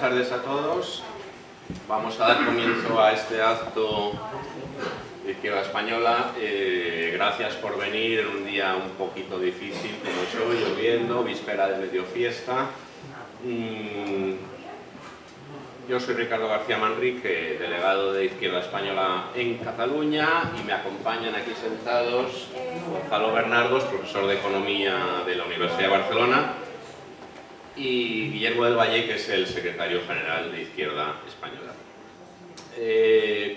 tardes a todos. Vamos a dar comienzo a este acto de Izquierda Española. Gracias por venir en un día un poquito difícil como es hoy, lloviendo, víspera de medio fiesta. Yo soy Ricardo García Manrique, delegado de Izquierda Española en Cataluña, y me acompañan aquí sentados Gonzalo Bernardos, profesor de Economía de la Universidad de Barcelona, y Guillermo del Valle, que es el secretario general de Izquierda Española.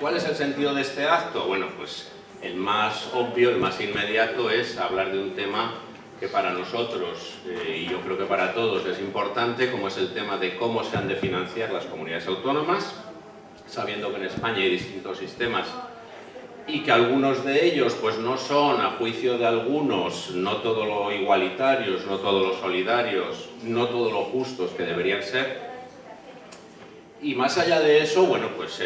¿Cuál es el sentido de este acto? Bueno, pues el más obvio, el más inmediato es hablar de un tema que para nosotros, y yo creo que para todos, es importante, como es el tema de cómo se han de financiar las comunidades autónomas, sabiendo que en España hay distintos sistemas y que algunos de ellos pues no son, a juicio de algunos, no todo lo igualitarios, no todo lo solidarios, no todo lo justos que deberían ser. Y más allá de eso, bueno, pues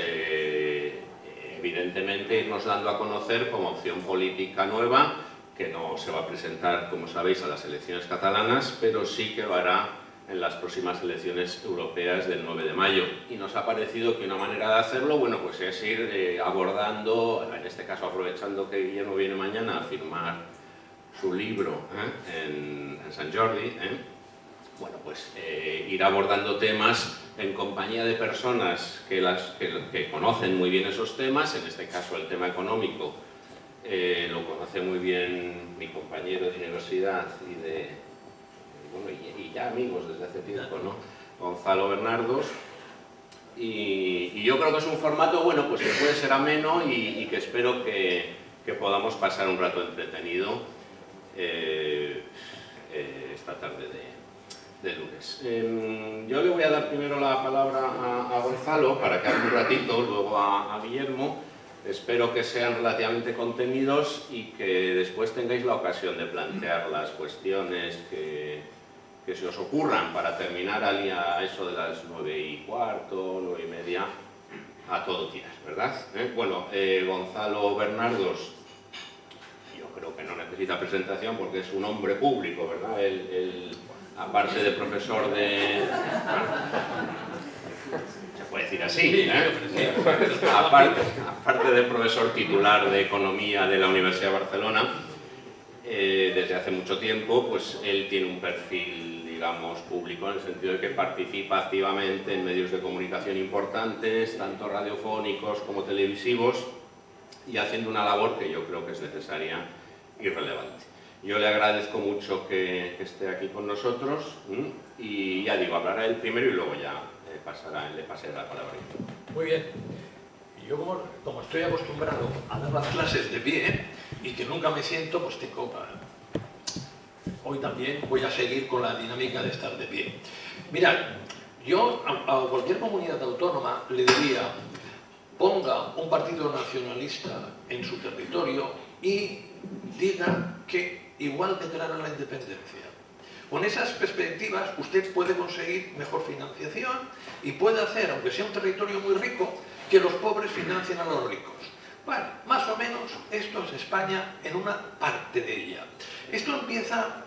evidentemente irnos dando a conocer como opción política nueva, que no se va a presentar, como sabéis, a las elecciones catalanas, pero sí que lo hará en las próximas elecciones europeas del 9 de mayo. Y nos ha parecido que una manera de hacerlo, bueno, pues es ir abordando, en este caso aprovechando que Guillermo viene mañana a firmar su libro en Sant Jordi, bueno, pues ir abordando temas en compañía de personas que conocen muy bien esos temas, en este caso el tema económico. Lo conoce muy bien mi compañero de universidad y ya amigos desde hace tiempo, ¿no? Gonzalo Bernardos. Y yo creo que es un formato, bueno, pues que puede ser ameno y que espero que podamos pasar un rato entretenido esta tarde de lunes. Yo le voy a dar primero la palabra a Gonzalo para que hable un ratito, luego a Guillermo. Espero que sean relativamente contenidos y que después tengáis la ocasión de plantear las cuestiones que se os ocurran para terminar a eso de las 9:15, 9:30, a todo tirar, ¿verdad? Bueno, Gonzalo Bernardos, yo creo que no necesita presentación porque es un hombre público, ¿verdad? Él aparte de profesor de... se puede decir así, aparte de profesor titular de Economía de la Universidad de Barcelona, desde hace mucho tiempo, pues él tiene un perfil, digamos, público, en el sentido de que participa activamente en medios de comunicación importantes, tanto radiofónicos como televisivos, y haciendo una labor que yo creo que es necesaria y relevante. Yo le agradezco mucho que esté aquí con nosotros y ya digo, hablará él primero y luego ya le pasaré la palabra. Muy bien. Yo como estoy acostumbrado a dar las clases de pie y que nunca me siento, pues hoy también voy a seguir con la dinámica de estar de pie. Mirad, yo a cualquier comunidad autónoma le diría, ponga un partido nacionalista en su territorio y diga que igual declara la independencia. Con esas perspectivas usted puede conseguir mejor financiación y puede hacer, aunque sea un territorio muy rico, que los pobres financien a los ricos. Bueno, más o menos esto es España en una parte de ella. Esto empieza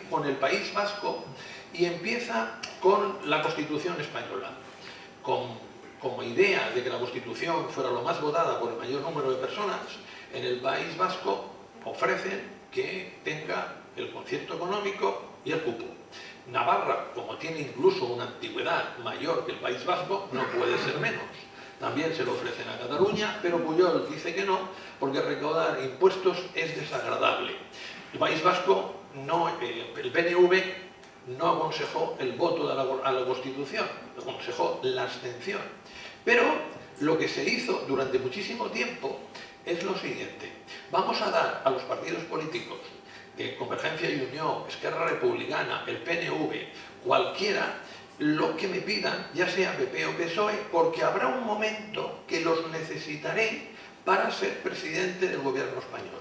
con el País Vasco y empieza con la Constitución española. Como idea de que la Constitución fuera lo más votada por el mayor número de personas, en el País Vasco ofrecen que tenga el concierto económico y el cupo. Navarra, como tiene incluso una antigüedad mayor que el País Vasco, no puede ser menos. También se lo ofrecen a Cataluña, pero Pujol dice que no, porque recaudar impuestos es desagradable. El País Vasco, el PNV, no aconsejó el voto a la Constitución, aconsejó la abstención. Pero lo que se hizo durante muchísimo tiempo es lo siguiente. Vamos a dar a los partidos políticos de Convergencia y Unión, Esquerra Republicana, el PNV, cualquiera, lo que me pidan, ya sea PP o PSOE, porque habrá un momento que los necesitaré para ser presidente del gobierno español.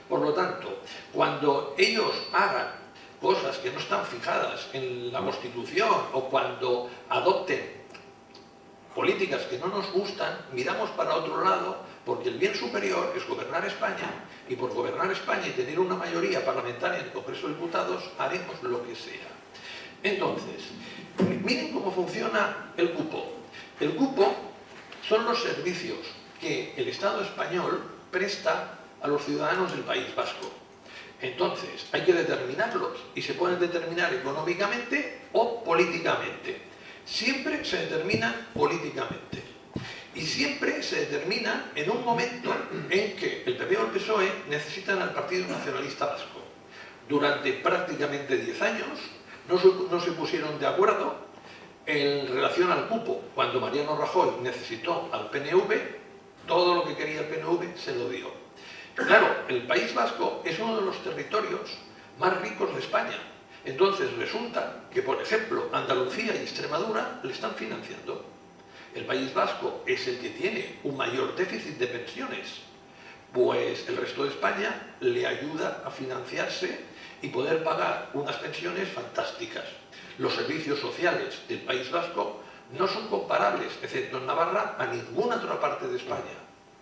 Por lo tanto, cuando ellos hagan cosas que no están fijadas en la Constitución o cuando adopten políticas que no nos gustan, miramos para otro lado, porque el bien superior es gobernar España, y por gobernar España y tener una mayoría parlamentaria en el Congreso de Diputados haremos lo que sea. Entonces, miren cómo funciona el cupo. El cupo son los servicios que el Estado español presta a los ciudadanos del País Vasco. Entonces, hay que determinarlos y se pueden determinar económicamente o políticamente. Siempre se determinan políticamente. Y siempre se determinan en un momento en que el PP o el PSOE necesitan al Partido Nacionalista Vasco. Durante prácticamente 10 años no se pusieron de acuerdo en relación al cupo. Cuando Mariano Rajoy necesitó al PNV, todo lo que quería el PNV se lo dio. Claro, el País Vasco es uno de los territorios más ricos de España. Entonces resulta que, por ejemplo, Andalucía y Extremadura le están financiando. El País Vasco es el que tiene un mayor déficit de pensiones. Pues el resto de España le ayuda a financiarse y poder pagar unas pensiones fantásticas. Los servicios sociales del País Vasco no son comparables, excepto en Navarra, a ninguna otra parte de España,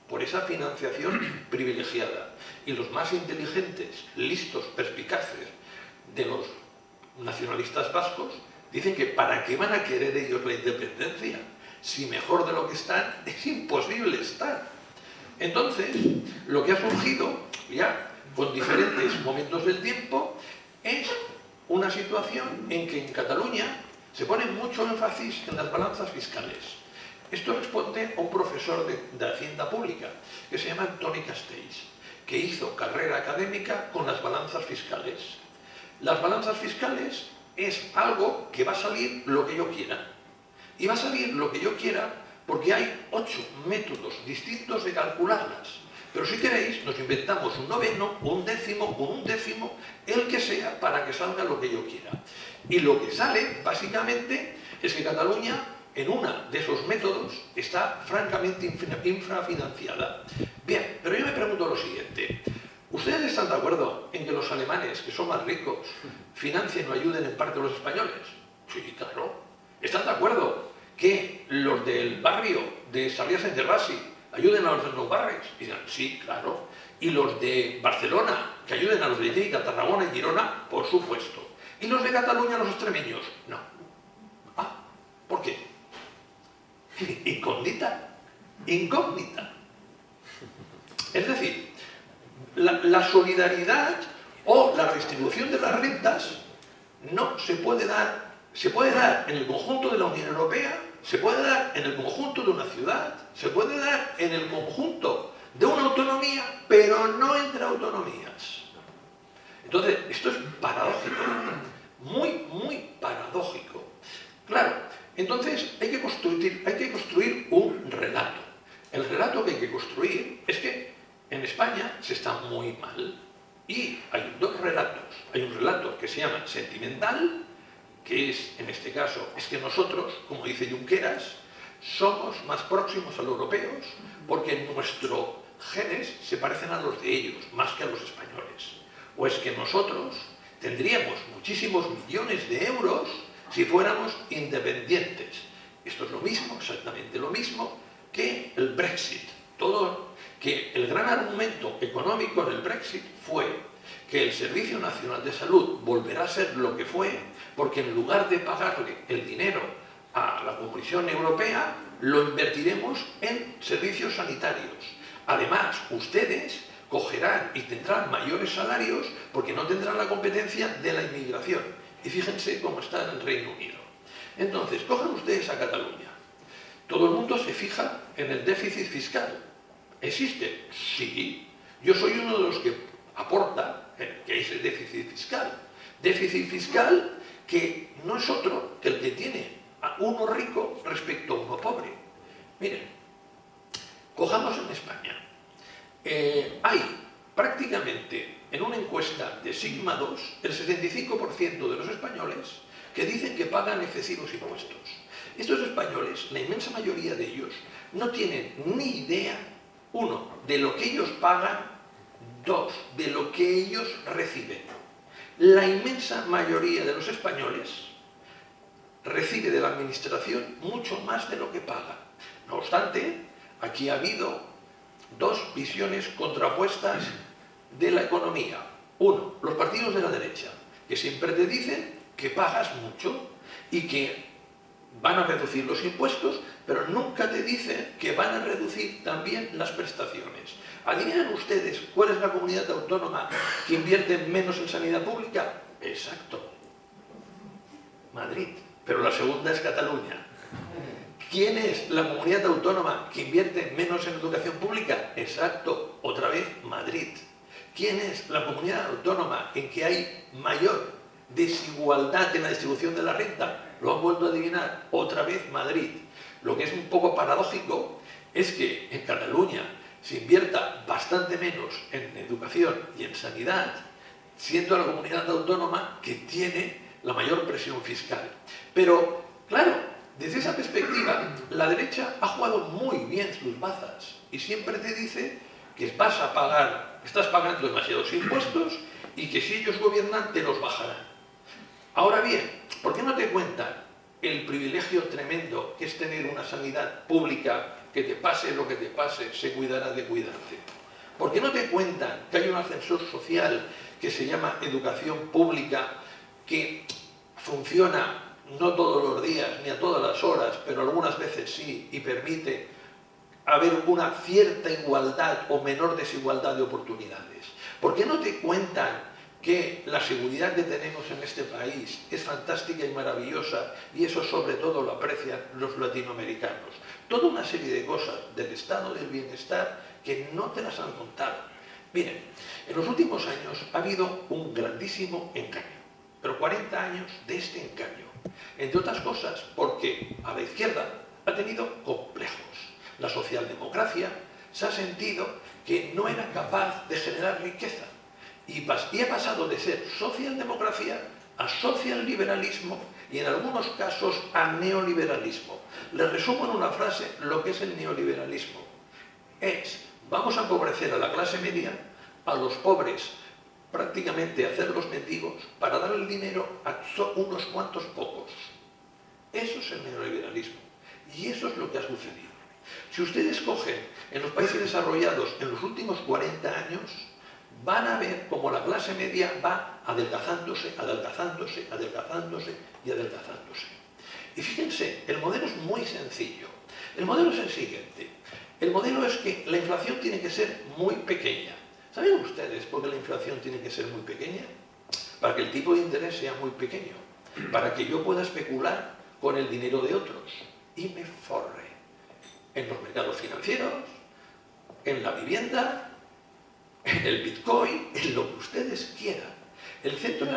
por esa financiación privilegiada. Y los más inteligentes, listos, perspicaces de los nacionalistas vascos dicen que ¿para qué van a querer ellos la independencia? Si mejor de lo que están es imposible estar. Entonces, lo que ha surgido, ya con diferentes momentos del tiempo, es una situación en que en Cataluña se pone mucho énfasis en las balanzas fiscales. Esto responde a un profesor de Hacienda Pública que se llama Toni Castells, que hizo carrera académica con las balanzas fiscales. Las balanzas fiscales es algo que va a salir lo que yo quiera. Y va a salir lo que yo quiera porque hay 8 métodos distintos de calcularlas. Pero si queréis, nos inventamos un noveno, un décimo, el que sea, para que salga lo que yo quiera. Y lo que sale, básicamente, es que Cataluña, en uno de esos métodos, está francamente infrafinanciada. Bien, pero yo me pregunto lo siguiente. ¿Ustedes están de acuerdo en que los alemanes, que son más ricos, financien o ayuden en parte a los españoles? Sí, claro. ¿Están de acuerdo que los del barrio de Sarriá Sant Gervasi ayuden a los de Nou Barris? Y dirán, sí, claro. Y los de Barcelona, que ayuden a los de Lleida, Tarragona y Girona, por supuesto. ¿Y los de Cataluña, los extremeños? No. Ah, ¿por qué? Incógnita. Incógnita. Es decir, la solidaridad o la redistribución de las rentas no se puede dar. Se puede dar en el conjunto de la Unión Europea, se puede dar en el conjunto de una ciudad, se puede dar en el conjunto de una autonomía, pero no entre autonomías. Entonces, esto es paradójico, muy paradójico. Claro, entonces hay que construir un relato. El relato que hay que construir es que en España se está muy mal y hay 2 relatos. Hay un relato que se llama sentimental, que es, en este caso, es que nosotros, como dice Junqueras, somos más próximos a los europeos porque nuestros genes se parecen a los de ellos, más que a los españoles. O es que nosotros tendríamos muchísimos millones de euros si fuéramos independientes. Esto es lo mismo, exactamente lo mismo, que el Brexit. Que el gran argumento económico del Brexit fue que el Servicio Nacional de Salud volverá a ser lo que fue, porque en lugar de pagarle el dinero a la Comisión Europea, lo invertiremos en servicios sanitarios. Además, ustedes cogerán y tendrán mayores salarios porque no tendrán la competencia de la inmigración. Y fíjense cómo está en el Reino Unido. Entonces, cojan ustedes a Cataluña. Todo el mundo se fija en el déficit fiscal. ¿Existe? Sí. Yo soy uno de los que aporta que es el déficit fiscal. Déficit fiscal que no es otro que el que tiene a uno rico respecto a uno pobre. Miren, cojamos en España. Hay prácticamente en una encuesta de Sigma 2 el 75% de los españoles que dicen que pagan excesivos impuestos. Estos españoles, la inmensa mayoría de ellos, no tienen ni idea, 1, de lo que ellos pagan, 2, de lo que ellos reciben. La inmensa mayoría de los españoles recibe de la administración mucho más de lo que paga. No obstante, aquí ha habido 2 visiones contrapuestas de la economía. 1, los partidos de la derecha, que siempre te dicen que pagas mucho y que van a reducir los impuestos, pero nunca te dicen que van a reducir también las prestaciones. ¿Adivinan ustedes cuál es la comunidad autónoma que invierte menos en sanidad pública? Exacto, Madrid, pero la segunda es Cataluña. ¿Quién es la comunidad autónoma que invierte menos en educación pública? Exacto, otra vez Madrid. ¿Quién es la comunidad autónoma en que hay mayor desigualdad en la distribución de la renta? Lo han vuelto a adivinar, otra vez Madrid. Lo que es un poco paradójico es que en Cataluña se invierta bastante menos en educación y en sanidad, siendo la comunidad autónoma que tiene la mayor presión fiscal. Pero, claro, desde esa perspectiva, la derecha ha jugado muy bien sus bazas y siempre te dice que estás pagando demasiados impuestos y que si ellos gobiernan te los bajarán. Ahora bien, ¿por qué no te cuentan el privilegio tremendo que es tener una sanidad pública que te pase lo que te pase, se cuidará de cuidarte? ¿Por qué no te cuentan que hay un ascensor social que se llama educación pública que funciona no todos los días ni a todas las horas, pero algunas veces sí, y permite haber una cierta igualdad o menor desigualdad de oportunidades? ¿Por qué no te cuentan que la seguridad que tenemos en este país es fantástica y maravillosa y eso sobre todo lo aprecian los latinoamericanos? Toda una serie de cosas del estado del bienestar que no te las han contado. Miren, en los últimos años ha habido un grandísimo engaño, pero 40 años de este engaño, entre otras cosas porque a la izquierda ha tenido complejos. La socialdemocracia se ha sentido que no era capaz de generar riqueza y ha pasado de ser socialdemocracia a socialliberalismo y en algunos casos a neoliberalismo. Les resumo en una frase lo que es el neoliberalismo. Vamos a empobrecer a la clase media, a los pobres prácticamente hacerlos mendigos para dar el dinero a unos cuantos pocos. Eso es el neoliberalismo y eso es lo que ha sucedido. Si ustedes cogen en los países desarrollados en los últimos 40 años, van a ver cómo la clase media va adelgazándose, adelgazándose, adelgazándose y adelgazándose. Y fíjense, el modelo es muy sencillo. El modelo es el siguiente. El modelo es que la inflación tiene que ser muy pequeña. ¿Saben ustedes por qué la inflación tiene que ser muy pequeña? Para que el tipo de interés sea muy pequeño, para que yo pueda especular con el dinero de otros y me forre en los mercados financieros, en la vivienda, en el Bitcoin, en lo que ustedes quieran. El centro de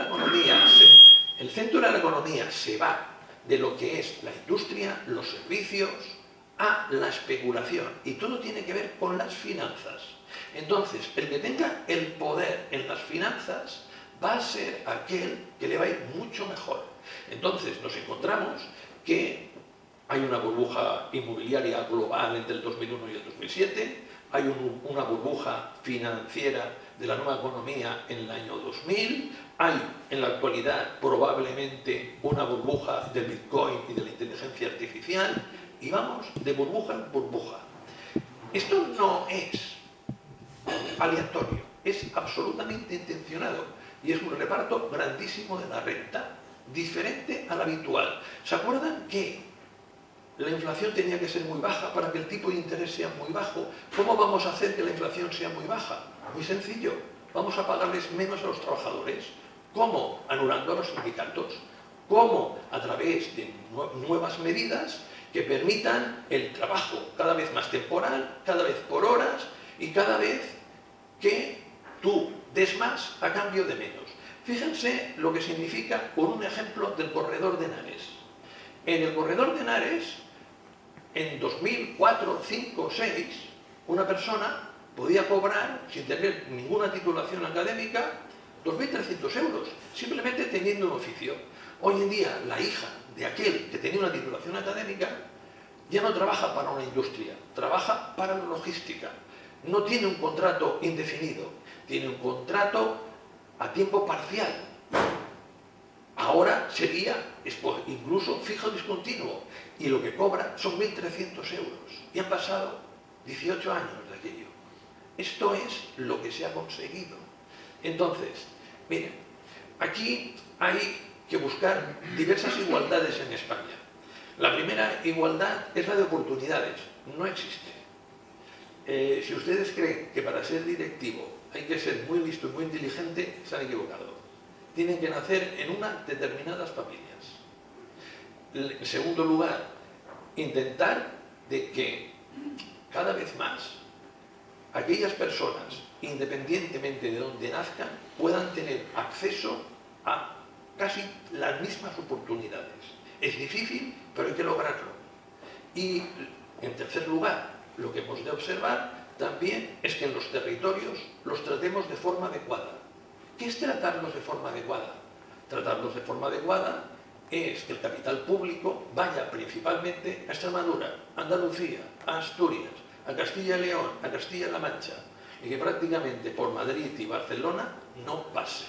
la economía se va de lo que es la industria, los servicios, a la especulación. Y todo tiene que ver con las finanzas. Entonces, el que tenga el poder en las finanzas va a ser aquel que le va a ir mucho mejor. Entonces, nos encontramos que hay una burbuja inmobiliaria global entre el 2001 y el 2007, hay una burbuja financiera de la nueva economía en el año 2000, hay en la actualidad probablemente una burbuja del Bitcoin y de la inteligencia artificial, y vamos de burbuja en burbuja. Esto no es aleatorio, es absolutamente intencionado y es un reparto grandísimo de la renta, diferente al habitual. ¿Se acuerdan que la inflación tenía que ser muy baja para que el tipo de interés sea muy bajo? ¿Cómo vamos a hacer que la inflación sea muy baja? Muy sencillo, vamos a pagarles menos a los trabajadores. ¿Cómo? Anulando a los sindicatos. ¿Cómo? A través de nuevas medidas que permitan el trabajo cada vez más temporal, cada vez por horas y cada vez que tú des más a cambio de menos. Fíjense lo que significa con un ejemplo del corredor de Henares. En el corredor de Henares, en 2004, 5, 6, una persona podía cobrar, sin tener ninguna titulación académica, 2.300 euros, simplemente teniendo un oficio. Hoy en día, la hija de aquel que tenía una titulación académica ya no trabaja para una industria, trabaja para la logística. No tiene un contrato indefinido, tiene un contrato a tiempo parcial. Ahora sería incluso fijo discontinuo y lo que cobra son 1.300 euros. Y han pasado 18 años de aquello. Esto es lo que se ha conseguido. Entonces, miren, aquí hay que buscar diversas igualdades en España. La primera igualdad es la de oportunidades, no existe. Si ustedes creen que para ser directivo hay que ser muy listo y muy inteligente, se han equivocado. Tienen que nacer en unas determinadas familias. En segundo lugar, intentar de que cada vez más aquellas personas, independientemente de donde nazcan, puedan tener acceso a casi las mismas oportunidades. Es difícil, pero hay que lograrlo. Y, en tercer lugar, lo que hemos de observar también es que en los territorios los tratemos de forma adecuada. ¿Qué es tratarlos de forma adecuada? Tratarlos de forma adecuada es que el capital público vaya principalmente a Extremadura, a Andalucía, a Asturias, a Castilla y León, a Castilla-La Mancha, y que prácticamente por Madrid y Barcelona no pase,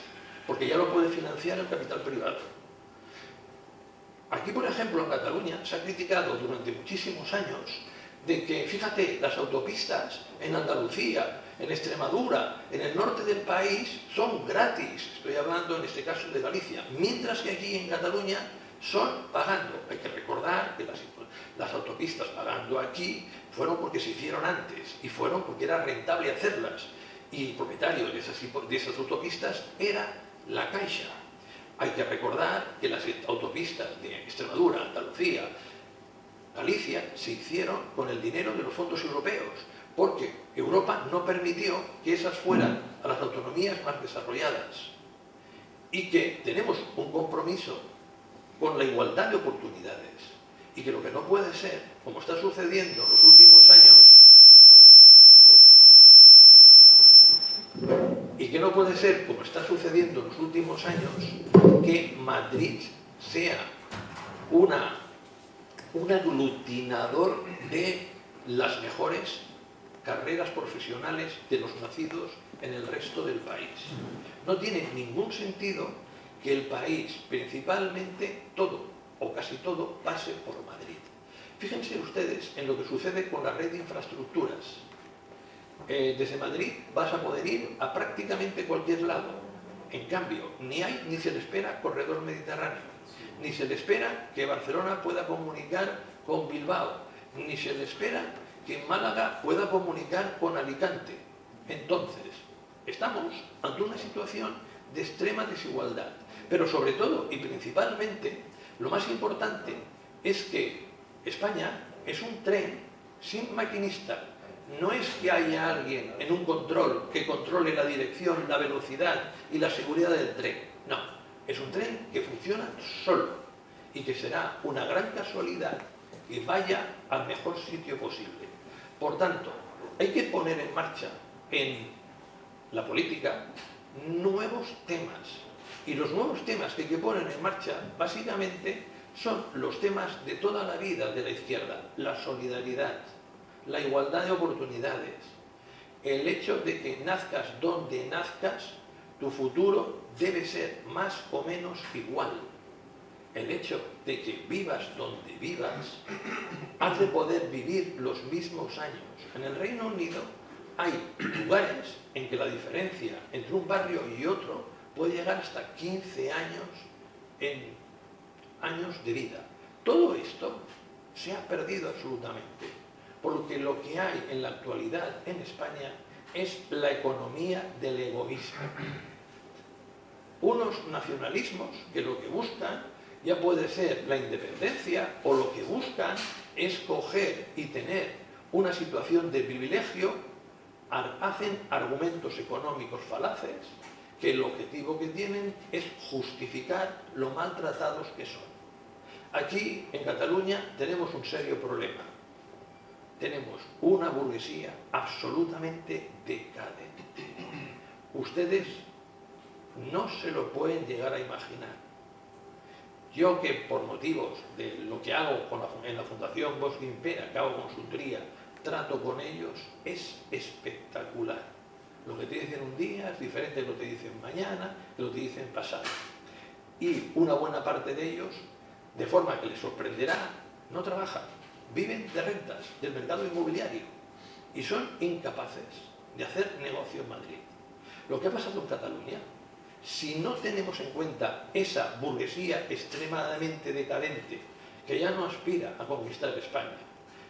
porque ya lo puede financiar el capital privado. Aquí, por ejemplo, en Cataluña se ha criticado durante muchísimos años de que, fíjate, las autopistas en Andalucía, en Extremadura, en el norte del país son gratis, estoy hablando en este caso de Galicia, mientras que aquí en Cataluña son pagando. Hay que recordar que las autopistas pagando aquí fueron porque se hicieron antes y fueron porque era rentable hacerlas, y el propietario de esas autopistas era la Caixa. Hay que recordar que las autopistas de Extremadura, Andalucía, Galicia se hicieron con el dinero de los fondos europeos, porque Europa no permitió que esas fueran a las autonomías más desarrolladas, y que tenemos un compromiso con la igualdad de oportunidades, y que lo que no puede ser, como está sucediendo en los últimos años, que Madrid sea un aglutinador de las mejores carreras profesionales de los nacidos en el resto del país. No tiene ningún sentido que el país, principalmente todo o casi todo, pase por Madrid. Fíjense ustedes en lo que sucede con la red de infraestructuras. Desde Madrid vas a poder ir a prácticamente cualquier lado. En cambio, ni hay ni se le espera corredor mediterráneo, ni se le espera que Barcelona pueda comunicar con Bilbao, ni se le espera que Málaga pueda comunicar con Alicante. Entonces, estamos ante una situación de extrema desigualdad. Pero sobre todo y principalmente, lo más importante es que España es un tren sin maquinista. No es que haya alguien en un control que controle la dirección, la velocidad y la seguridad del tren. No, es un tren que funciona solo y que será una gran casualidad que vaya al mejor sitio posible. Por tanto, hay que poner en marcha en la política nuevos temas. Y los nuevos temas que hay que poner en marcha, básicamente, son los temas de toda la vida de la izquierda: la solidaridad, la igualdad de oportunidades, el hecho de que nazcas donde nazcas, tu futuro debe ser más o menos igual. El hecho de que vivas donde vivas, has de poder vivir los mismos años. En el Reino Unido hay lugares en que la diferencia entre un barrio y otro puede llegar hasta 15 años en años de vida. Todo esto se ha perdido absolutamente, porque lo que hay en la actualidad en España es la economía del egoísmo. Unos nacionalismos que lo que buscan ya puede ser la independencia, o lo que buscan es coger y tener una situación de privilegio, hacen argumentos económicos falaces que el objetivo que tienen es justificar lo maltratados que son. Aquí en Cataluña tenemos un serio problema. Tenemos una burguesía absolutamente decadente. Ustedes no se lo pueden llegar a imaginar. Yo, que por motivos de lo que hago en la Fundación Bosch Gimpera, que hago consultoría, trato con ellos, es espectacular. Lo que te dicen un día es diferente de lo que te dicen mañana, de lo que te dicen pasado. Y una buena parte de ellos, de forma que les sorprenderá, no trabajan, viven de rentas del mercado inmobiliario y son incapaces de hacer negocio en Madrid. Lo que ha pasado en Cataluña Si no tenemos en cuenta esa burguesía extremadamente decadente, que ya no aspira a conquistar España,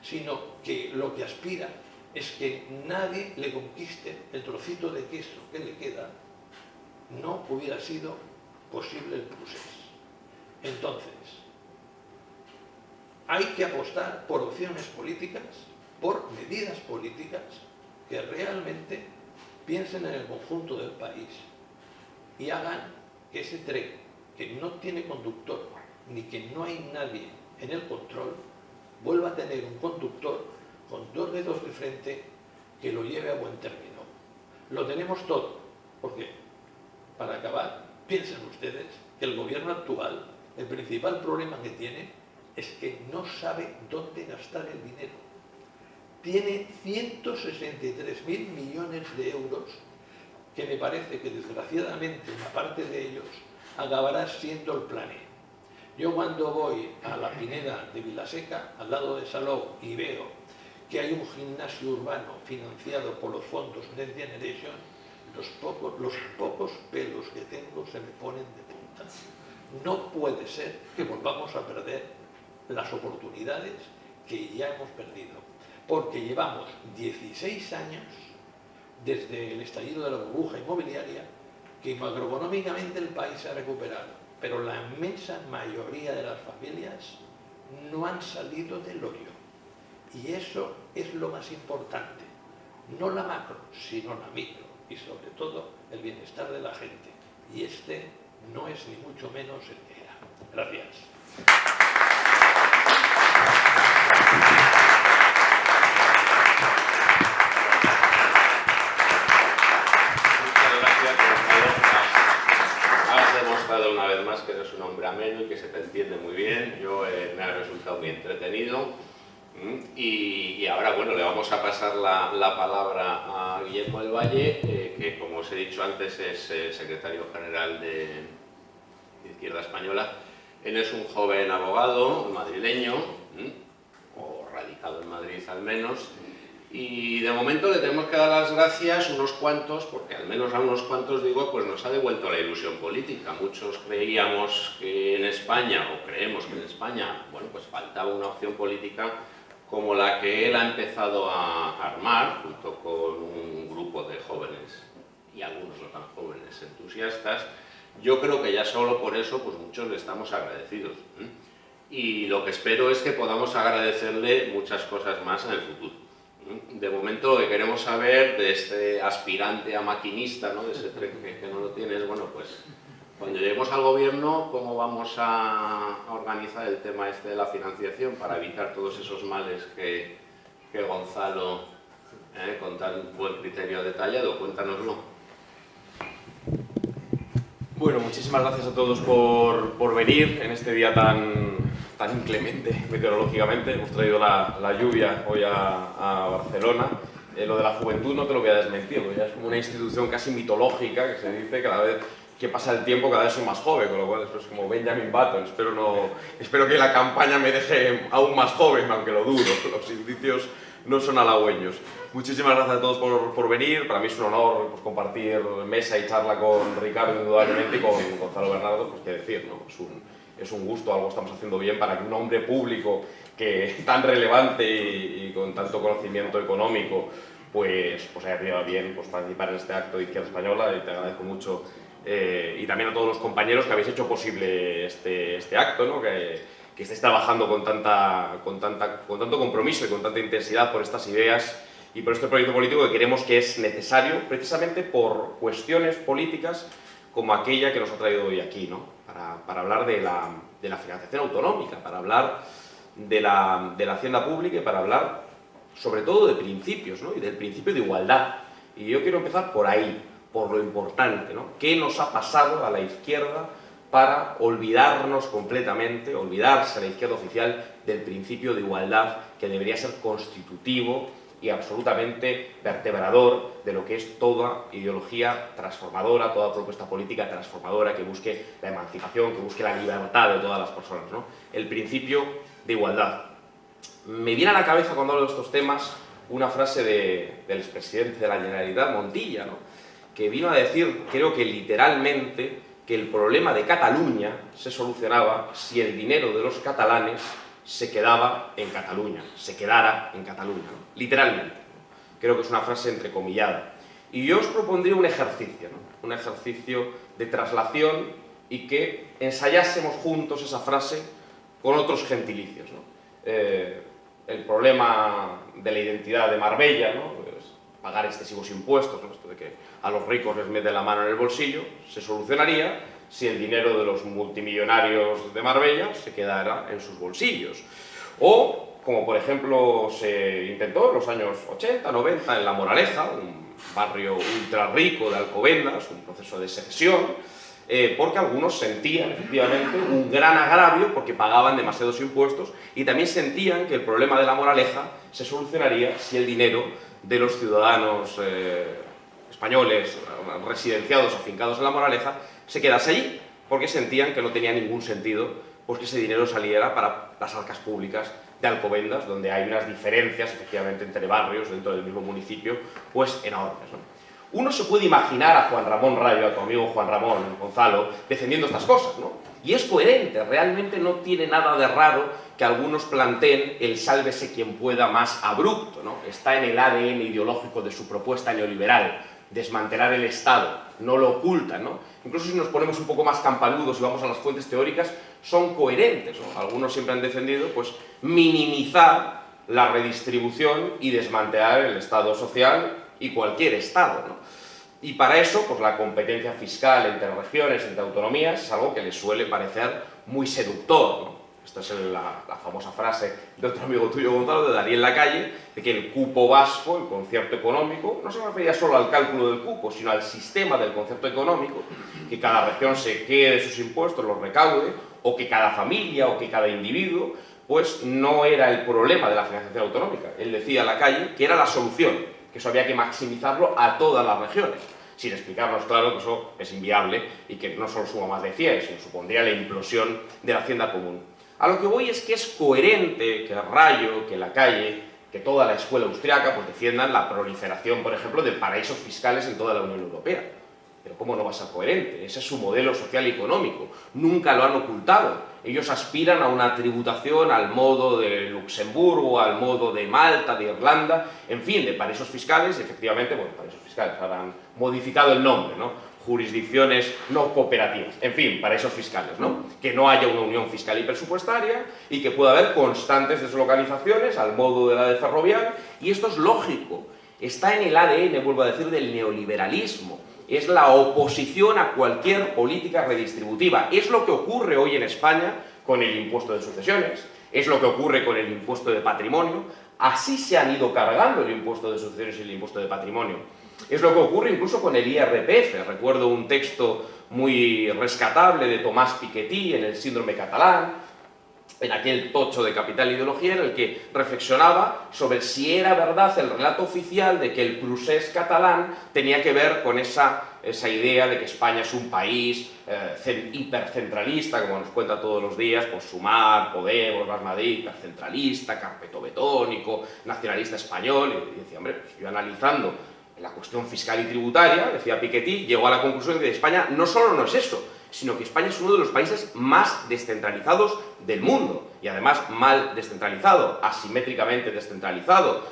sino que lo que aspira es que nadie le conquiste el trocito de queso que le queda, no hubiera sido posible el procés. Entonces, hay que apostar por opciones políticas, por medidas políticas que realmente piensen en el conjunto del país y hagan que ese tren, que no tiene conductor ni que no hay nadie en el control, vuelva a tener un conductor con dos dedos de frente que lo lleve a buen término. Lo tenemos todo, porque, para acabar, piensen ustedes que el gobierno actual, el principal problema que tiene es que no sabe dónde gastar el dinero. Tiene 163.000 millones de euros que me parece que desgraciadamente una parte de ellos acabará siendo el plan E. Yo cuando voy a la Pineda de Vilaseca, al lado de Salou, y veo que hay un gimnasio urbano financiado por los fondos Next Generation, los pocos pelos que tengo se me ponen de punta. No puede ser que volvamos a perder las oportunidades que ya hemos perdido, porque llevamos 16 años desde el estallido de la burbuja inmobiliaria que macroeconómicamente el país se ha recuperado, pero la inmensa mayoría de las familias no han salido del hoyo. Y eso es lo más importante, no la macro, sino la micro, y sobre todo el bienestar de la gente. Y este no es ni mucho menos el que era. Gracias. Demostrado una vez más que eres un hombre ameno y que se te entiende muy bien. Yo me ha resultado muy entretenido y ahora, bueno, le vamos a pasar la palabra a Guillermo del Valle, que, como os he dicho antes, es secretario general de Izquierda Española. Él es un joven abogado madrileño, o radicado en Madrid al menos, y de momento le tenemos que dar las gracias unos cuantos, porque al menos a unos cuantos, digo, pues nos ha devuelto la ilusión política. Muchos creíamos que en España, o creemos que en España, bueno, pues faltaba una opción política como la que él ha empezado a armar, junto con un grupo de jóvenes, y algunos no tan jóvenes, entusiastas. Yo creo que ya solo por eso, pues muchos le estamos agradecidos. Y lo que espero es que podamos agradecerle muchas cosas más en el futuro. De momento lo que queremos saber de este aspirante a maquinista, ¿no? De ese tren que no lo tienes, bueno, pues cuando lleguemos al gobierno, ¿cómo vamos a organizar el tema este de la financiación para evitar todos esos males que Gonzalo, con tan buen criterio detallado? Cuéntanoslo. Bueno, muchísimas gracias a todos por venir en este día tan inclemente meteorológicamente. Hemos traído la lluvia hoy a Barcelona. Lo de la juventud no te lo voy a desmentir, porque ya es como una institución casi mitológica que se dice que cada vez que pasa el tiempo cada vez soy más joven, con lo cual es como Benjamin Button. Espero que la campaña me deje aún más joven, aunque lo dudo. Los indicios no son halagüeños. Muchísimas gracias a todos por venir. Para mí es un honor pues, compartir mesa y charla con Ricardo, indudablemente, y con Gonzalo Bernardo, pues qué decir, ¿no? Es un gusto, algo estamos haciendo bien para que un hombre público que tan relevante y con tanto conocimiento económico pues haya tenido bien pues, participar en este acto de Izquierda Española, y te agradezco mucho. Y también a todos los compañeros que habéis hecho posible este acto, ¿no? Que estéis trabajando con tanto compromiso y con tanta intensidad por estas ideas y por este proyecto político que creemos que es necesario precisamente por cuestiones políticas como aquella que nos ha traído hoy aquí, ¿no? Para hablar de la financiación autonómica, para hablar de la hacienda pública y para hablar sobre todo de principios, ¿no? Y del principio de igualdad. Y yo quiero empezar por ahí, por lo importante, ¿no? ¿Qué nos ha pasado a la izquierda para olvidarnos completamente, olvidarse a la izquierda oficial del principio de igualdad que debería ser constitutivo y absolutamente vertebrador de lo que es toda ideología transformadora, toda propuesta política transformadora que busque la emancipación, que busque la libertad de todas las personas, ¿no? El principio de igualdad. Me viene a la cabeza cuando hablo de estos temas una frase del expresidente de la Generalitat, Montilla, ¿no? que vino a decir, creo que literalmente, que el problema de Cataluña se solucionaba si el dinero de los catalanes se quedaba en Cataluña, se quedara en Cataluña, ¿no? Literalmente. Creo que es una frase entrecomillada. Y yo os propondría un ejercicio, ¿no? Un ejercicio de traslación y que ensayásemos juntos esa frase con otros gentilicios, ¿no? El problema de la identidad de Marbella, ¿no? Pues pagar excesivos impuestos, ¿no? Esto de que a los ricos les meten la mano en el bolsillo, se solucionaría si el dinero de los multimillonarios de Marbella se quedara en sus bolsillos. O, como por ejemplo se intentó en los años 80, 90 en La Moraleja, un barrio ultra rico de Alcobendas, un proceso de secesión, porque algunos sentían efectivamente un gran agravio porque pagaban demasiados impuestos y también sentían que el problema de La Moraleja se solucionaría si el dinero de los ciudadanos españoles residenciados, afincados en La Moraleja, se quedase allí, porque sentían que no tenía ningún sentido pues que ese dinero saliera para las arcas públicas de Alcobendas, donde hay unas diferencias efectivamente entre barrios dentro del mismo municipio pues enormes, ¿no? Uno se puede imaginar a Juan Ramón Rayo, a tu amigo Juan Ramón Gonzalo, defendiendo estas cosas, ¿no? Y es coherente, realmente no tiene nada de raro que algunos planteen el sálvese quien pueda más abrupto, ¿no? Está en el ADN ideológico de su propuesta neoliberal, desmantelar el Estado, no lo ocultan, ¿no? Incluso si nos ponemos un poco más campanudos y vamos a las fuentes teóricas, son coherentes, ¿no? Algunos siempre han defendido, pues, minimizar la redistribución y desmantelar el Estado social y cualquier Estado, ¿no? Y para eso, pues la competencia fiscal entre regiones, entre autonomías, es algo que les suele parecer muy seductor, ¿no? Esta es la famosa frase de otro amigo tuyo, Gonzalo, de Daniel Lacalle, de que el cupo vasco, el concierto económico, no se refería solo al cálculo del cupo, sino al sistema del concierto económico, que cada región se quede de sus impuestos, los recaude, o que cada familia o que cada individuo, pues no era el problema de la financiación autonómica. Él decía Lacalle que era la solución, que eso había que maximizarlo a todas las regiones, sin explicarnos, claro, que eso es inviable y que no solo suma más de 100, sino supondría la implosión de la hacienda común. A lo que voy es que es coherente que Rayo, que Lacalle, que toda la escuela austriaca pues defiendan la proliferación, por ejemplo, de paraísos fiscales en toda la Unión Europea. Pero ¿cómo no va a ser coherente? Ese es su modelo social y económico. Nunca lo han ocultado. Ellos aspiran a una tributación al modo de Luxemburgo, al modo de Malta, de Irlanda, en fin, de paraísos fiscales. Efectivamente, bueno, paraísos fiscales, ahora han modificado el nombre, ¿no? Jurisdicciones no cooperativas, en fin, paraísos fiscales, ¿no? Que no haya una unión fiscal y presupuestaria y que pueda haber constantes deslocalizaciones al modo de la de Ferrovial, y esto es lógico, está en el ADN, vuelvo a decir, del neoliberalismo. Es la oposición a cualquier política redistributiva. Es lo que ocurre hoy en España con el impuesto de sucesiones, es lo que ocurre con el impuesto de patrimonio. Así se han ido cargando el impuesto de sucesiones y el impuesto de patrimonio. Es lo que ocurre incluso con el IRPF. Recuerdo un texto muy rescatable de Tomás Piketty en el síndrome catalán, en aquel tocho de Capital e Ideología, en el que reflexionaba sobre si era verdad el relato oficial de que el procés catalán tenía que ver con esa idea de que España es un país hipercentralista, como nos cuenta todos los días, pues Sumar, Podemos, Más Madrid, hipercentralista, carpetobetónico, nacionalista español, y decía, hombre, pues yo analizando la cuestión fiscal y tributaria, decía Piketty, llegó a la conclusión de que España no solo no es eso, sino que España es uno de los países más descentralizados del mundo, y además mal descentralizado, asimétricamente descentralizado,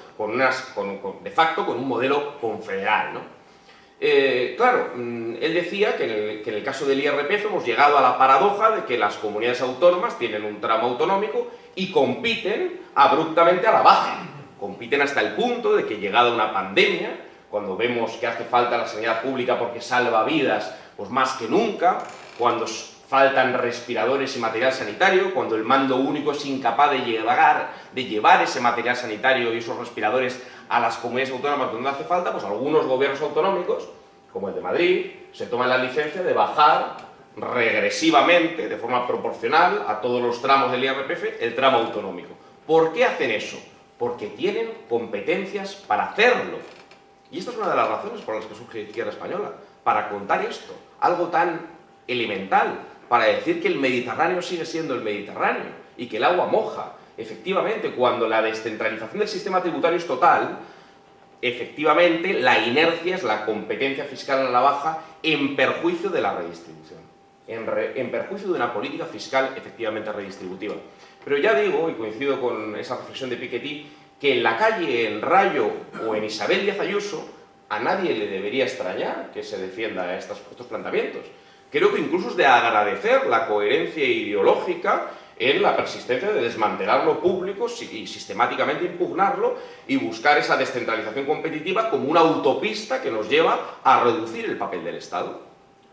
de facto con un modelo confederal, ¿no? Claro, él decía que en el caso del IRPF hemos llegado a la paradoja de que las comunidades autónomas tienen un tramo autonómico y compiten abruptamente a la baja, compiten hasta el punto de que llegada una pandemia, cuando vemos que hace falta la sanidad pública porque salva vidas, pues más que nunca, cuando faltan respiradores y material sanitario, cuando el mando único es incapaz de llevar ese material sanitario y esos respiradores a las comunidades autónomas donde hace falta, pues algunos gobiernos autonómicos, como el de Madrid, se toman la licencia de bajar regresivamente, de forma proporcional, a todos los tramos del IRPF, el tramo autonómico. ¿Por qué hacen eso? Porque tienen competencias para hacerlo. Y esta es una de las razones por las que surge la izquierda española, para contar esto, algo tan elemental, para decir que el Mediterráneo sigue siendo el Mediterráneo y que el agua moja. Efectivamente, cuando la descentralización del sistema tributario es total, efectivamente, la inercia es la competencia fiscal a la baja en perjuicio de la redistribución, en perjuicio de una política fiscal efectivamente redistributiva. Pero ya digo, y coincido con esa reflexión de Piketty, que en la calle, en Rayo o en Isabel Díaz Ayuso, a nadie le debería extrañar que se defienda estos planteamientos. Creo que incluso es de agradecer la coherencia ideológica en la persistencia de desmantelar lo público y sistemáticamente impugnarlo y buscar esa descentralización competitiva como una autopista que nos lleva a reducir el papel del Estado.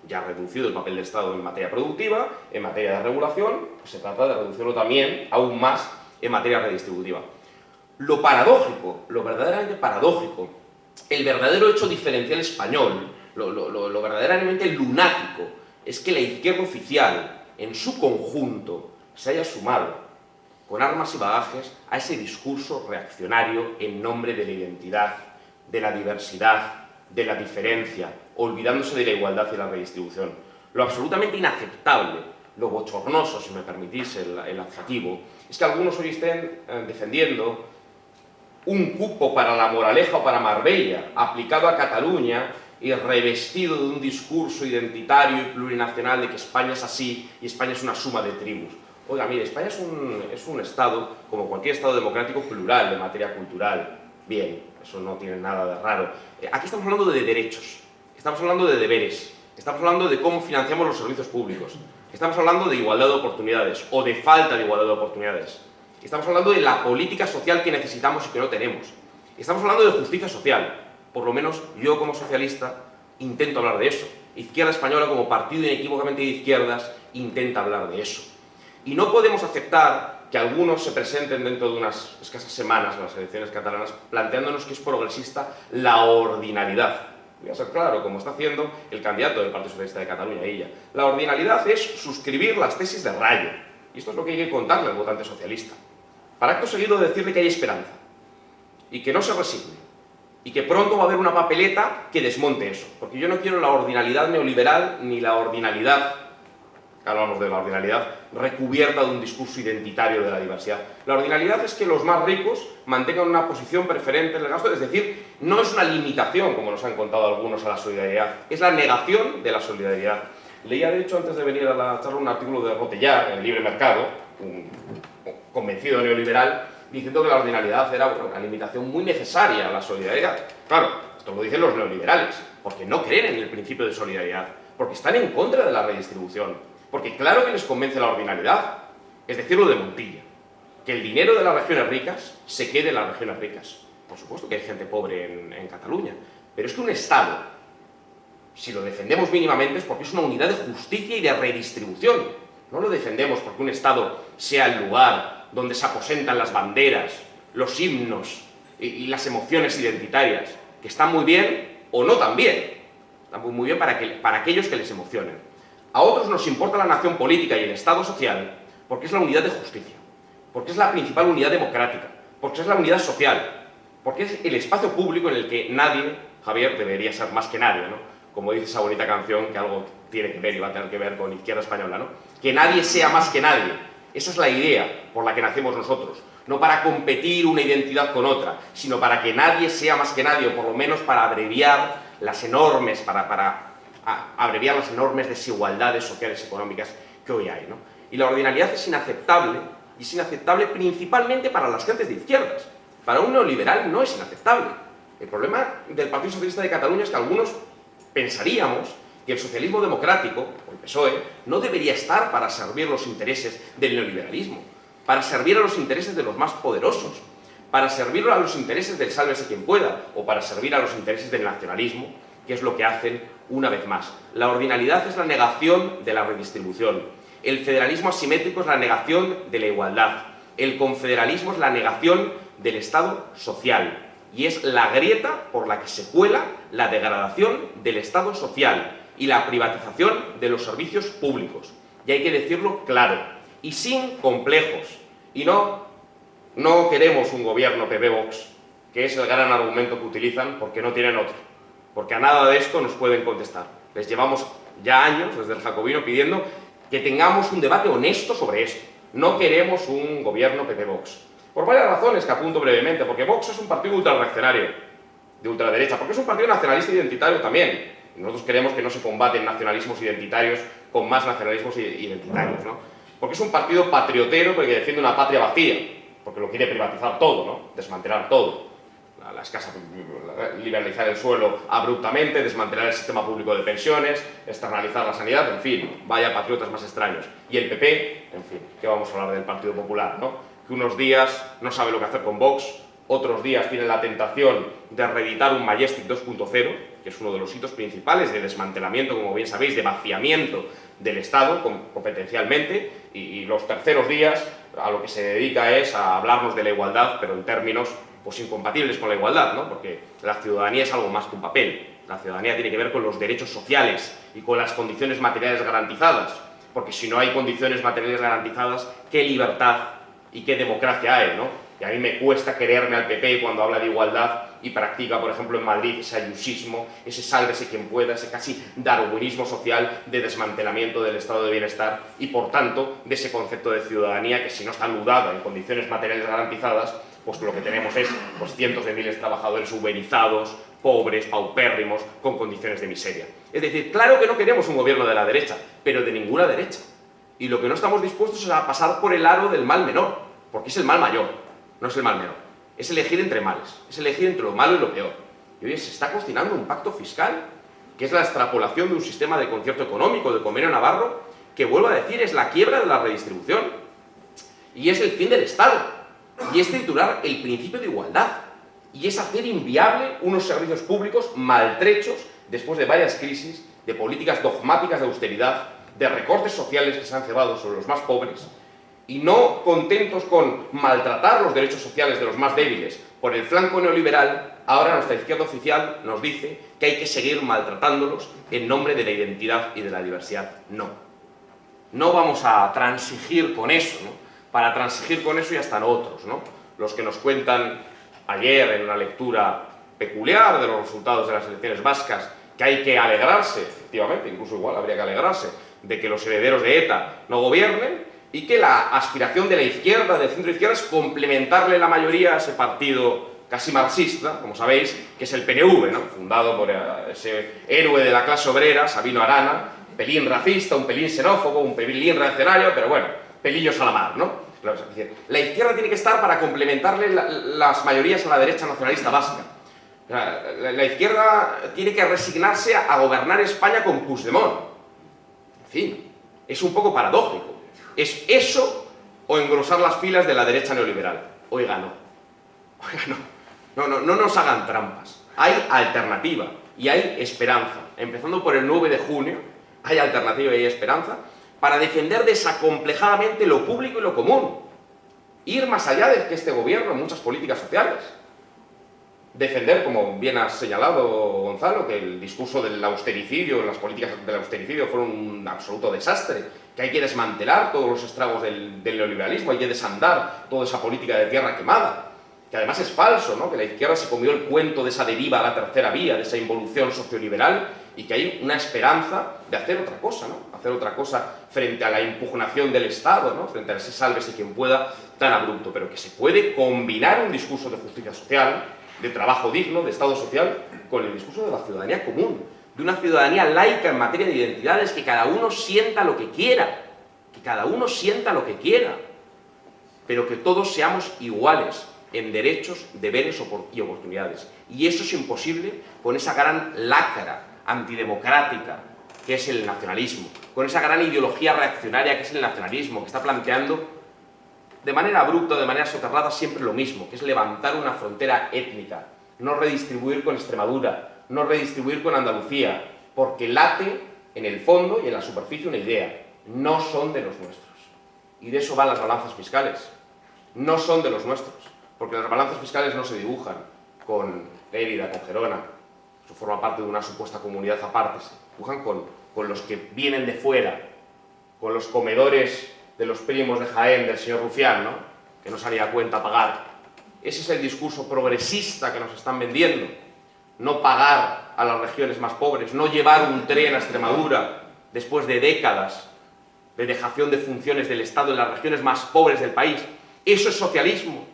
Ya ha reducido el papel del Estado en materia productiva, en materia de regulación, pues se trata de reducirlo también aún más en materia redistributiva. Lo paradójico, lo verdaderamente paradójico, el verdadero hecho diferencial español, lo verdaderamente lunático, es que la izquierda oficial, en su conjunto, se haya sumado con armas y bagajes a ese discurso reaccionario en nombre de la identidad, de la diversidad, de la diferencia, olvidándose de la igualdad y la redistribución. Lo absolutamente inaceptable, lo bochornoso, si me permitís el adjetivo, es que algunos hoy estén defendiendo un cupo para La Moraleja o para Marbella aplicado a Cataluña y revestido de un discurso identitario y plurinacional de que España es así y España es una suma de tribus. Oiga, mire, España es un Estado, como cualquier Estado democrático, plural de materia cultural. Bien, eso no tiene nada de raro. Aquí estamos hablando de derechos, estamos hablando de deberes, estamos hablando de cómo financiamos los servicios públicos, estamos hablando de igualdad de oportunidades o de falta de igualdad de oportunidades. Estamos hablando de la política social que necesitamos y que no tenemos. Estamos hablando de justicia social. Por lo menos yo como socialista intento hablar de eso. Izquierda Española como partido inequívocamente de izquierdas intenta hablar de eso. Y no podemos aceptar que algunos se presenten dentro de unas escasas semanas en las elecciones catalanas planteándonos que es progresista la ordinalidad. Voy a ser claro, como está haciendo el candidato del Partido Socialista de Cataluña, ella. La ordinalidad es suscribir las tesis de Rayo. Y esto es lo que hay que contarle al votante socialista. Para acto seguido decirle que hay esperanza y que no se resigne y que pronto va a haber una papeleta que desmonte eso, porque yo no quiero la ordinalidad neoliberal ni la ordinalidad, hablamos de la ordinalidad, recubierta de un discurso identitario de la diversidad. La ordinalidad es que los más ricos mantengan una posición preferente en el gasto, es decir, no es una limitación, como nos han contado algunos, a la solidaridad, es la negación de la solidaridad. Leía, de hecho, antes de venir a la charla, un artículo de Rotellar, en el Libre Mercado, un convencido neoliberal, diciendo que la ordinalidad era una limitación muy necesaria a la solidaridad. Claro, esto lo dicen los neoliberales, porque no creen en el principio de solidaridad, porque están en contra de la redistribución, porque claro que les convence la ordinalidad, es decir, lo de Montilla, que el dinero de las regiones ricas se quede en las regiones ricas. Por supuesto que hay gente pobre en Cataluña, pero es que un Estado, si lo defendemos mínimamente, es porque es una unidad de justicia y de redistribución. No lo defendemos porque un Estado sea el lugar donde se aposentan las banderas, los himnos y las emociones identitarias, que están muy bien o no tan bien. Están muy bien para aquellos que les emocionen. A otros nos importa la nación política y el Estado social porque es la unidad de justicia, porque es la principal unidad democrática, porque es la unidad social, porque es el espacio público en el que nadie, Javier, debería ser más que nadie, ¿no? Como dice esa bonita canción, que algo tiene que ver y va a tener que ver con Izquierda Española, ¿no? Que nadie sea más que nadie. Esa es la idea por la que nacemos nosotros. No para competir una identidad con otra, sino para que nadie sea más que nadie, o por lo menos para abreviar las enormes, abreviar las enormes desigualdades sociales y económicas que hoy hay, ¿no? Y la ordinalidad es inaceptable, y es inaceptable principalmente para las gentes de izquierdas. Para un neoliberal no es inaceptable. El problema del Partido Socialista de Cataluña es que algunos pensaríamos que el socialismo democrático, o el PSOE, no debería estar para servir los intereses del neoliberalismo, para servir a los intereses de los más poderosos, para servir a los intereses del sálvese quien pueda, o para servir a los intereses del nacionalismo, que es lo que hacen una vez más. La ordinalidad es la negación de la redistribución, el federalismo asimétrico es la negación de la igualdad, el confederalismo es la negación del Estado social, y es la grieta por la que se cuela la degradación del Estado social y la privatización de los servicios públicos. Y hay que decirlo claro, y sin complejos. Y no queremos un gobierno PP-Vox, que es el gran argumento que utilizan porque no tienen otro. Porque a nada de esto nos pueden contestar. Les llevamos ya años, desde el Jacobino, pidiendo que tengamos un debate honesto sobre esto. No queremos un gobierno PP-Vox. Por varias razones que apunto brevemente, porque Vox es un partido ultrarreaccionario. de ultraderecha, porque es un partido nacionalista identitario también. Nosotros creemos que no se combaten nacionalismos identitarios con más nacionalismos identitarios, ¿no? Porque es un partido patriotero, porque defiende una patria vacía, porque lo quiere privatizar todo, ¿no? Desmantelar todo. La escasa, liberalizar el suelo abruptamente, desmantelar el sistema público de pensiones, externalizar la sanidad, en fin, vaya patriotas más extraños. Y el PP, en fin, ¿qué vamos a hablar del Partido Popular, no? Que unos días no sabe lo que hacer con Vox, otros días tiene la tentación de reeditar un Majestic 2.0, que es uno de los hitos principales de desmantelamiento, como bien sabéis, de vaciamiento del Estado competencialmente, y los terceros días a lo que se dedica es a hablarnos de la igualdad, pero en términos pues incompatibles con la igualdad, ¿no? Porque la ciudadanía es algo más que un papel. La ciudadanía tiene que ver con los derechos sociales y con las condiciones materiales garantizadas, porque si no hay condiciones materiales garantizadas, ¿qué libertad y qué democracia hay, ¿no? Y a mí me cuesta creerme al PP cuando habla de igualdad y practica, por ejemplo, en Madrid ese ayusismo, ese sálvese quien pueda, ese casi darwinismo social de desmantelamiento del estado de bienestar y, por tanto, de ese concepto de ciudadanía que, si no está anudada en condiciones materiales garantizadas, pues lo que tenemos es pues, cientos de miles de trabajadores uberizados, pobres, paupérrimos, con condiciones de miseria. Es decir, claro que no queremos un gobierno de la derecha, pero de ninguna derecha. Y lo que no estamos dispuestos es a pasar por el aro del mal menor, porque es el mal mayor, no es el mal menor. Es elegir entre males, es elegir entre lo malo y lo peor. Y hoy se está cocinando un pacto fiscal, que es la extrapolación de un sistema de concierto económico, de convenio Navarro, que, vuelvo a decir, es la quiebra de la redistribución. Y es el fin del Estado. Y es triturar el principio de igualdad. Y es hacer inviable unos servicios públicos maltrechos después de varias crisis, de políticas dogmáticas de austeridad, de recortes sociales que se han cebado sobre los más pobres. Y no contentos con maltratar los derechos sociales de los más débiles por el flanco neoliberal, ahora nuestra izquierda oficial nos dice que hay que seguir maltratándolos en nombre de la identidad y de la diversidad. No. No vamos a transigir con eso, ¿no? Para transigir con eso ya están otros, ¿no? Los que nos cuentan ayer en una lectura peculiar de los resultados de las elecciones vascas que hay que alegrarse, efectivamente, incluso igual habría que alegrarse, de que los herederos de ETA no gobiernen y que la aspiración de la izquierda, del centro izquierda, es complementarle la mayoría a ese partido casi marxista, como sabéis, que es el PNV, ¿no? Fundado por ese héroe de la clase obrera, Sabino Arana, un pelín racista, un pelín xenófobo, un pelín reaccionario, pero bueno, pelillos a la mar, ¿no? Es decir, la izquierda tiene que estar para complementarle las mayorías a la derecha nacionalista vasca. La izquierda tiene que resignarse a gobernar España con Puigdemont. En fin, es un poco paradójico. ¿Es eso o engrosar las filas de la derecha neoliberal? Oiga, no. Oiga, no. No nos hagan trampas. Hay alternativa y hay esperanza. Empezando por el 9 de junio, hay alternativa y hay esperanza para defender desacomplejadamente lo público y lo común. Ir más allá de que este gobierno en muchas políticas sociales. Defender, como bien ha señalado Gonzalo, que el discurso del austericidio, las políticas del austericidio fueron un absoluto desastre, que hay que desmantelar todos los estragos del neoliberalismo, hay que desandar toda esa política de tierra quemada, que además es falso, ¿no? Que la izquierda se comió el cuento de esa deriva a la tercera vía, de esa involución socioliberal, y que hay una esperanza de hacer otra cosa, ¿no? Hacer otra cosa frente a la impugnación del Estado, ¿no? Frente a ese sálvese quien pueda tan abrupto, pero que se puede combinar un discurso de justicia social, de trabajo digno, de Estado social, con el discurso de la ciudadanía común, de una ciudadanía laica en materia de identidades, que cada uno sienta lo que quiera, pero que todos seamos iguales en derechos, deberes y oportunidades. Y eso es imposible con esa gran lacra antidemocrática que es el nacionalismo, con esa gran ideología reaccionaria que es el nacionalismo, que está planteando de manera abrupta, de manera soterrada, siempre lo mismo, que es levantar una frontera étnica, no redistribuir con Extremadura, no redistribuir con Andalucía, porque late en el fondo y en la superficie una idea: no son de los nuestros. Y de eso van las balanzas fiscales. No son de los nuestros, porque las balanzas fiscales no se dibujan con Lérida, con Gerona, eso forma parte de una supuesta comunidad aparte, se dibujan con los que vienen de fuera, con los comedores de los primos de Jaén del señor Rufián, ¿no? Que no salía a cuenta pagar. Ese es el discurso progresista que nos están vendiendo. No pagar a las regiones más pobres, no llevar un tren a Extremadura después de décadas de dejación de funciones del Estado en las regiones más pobres del país. Eso es socialismo,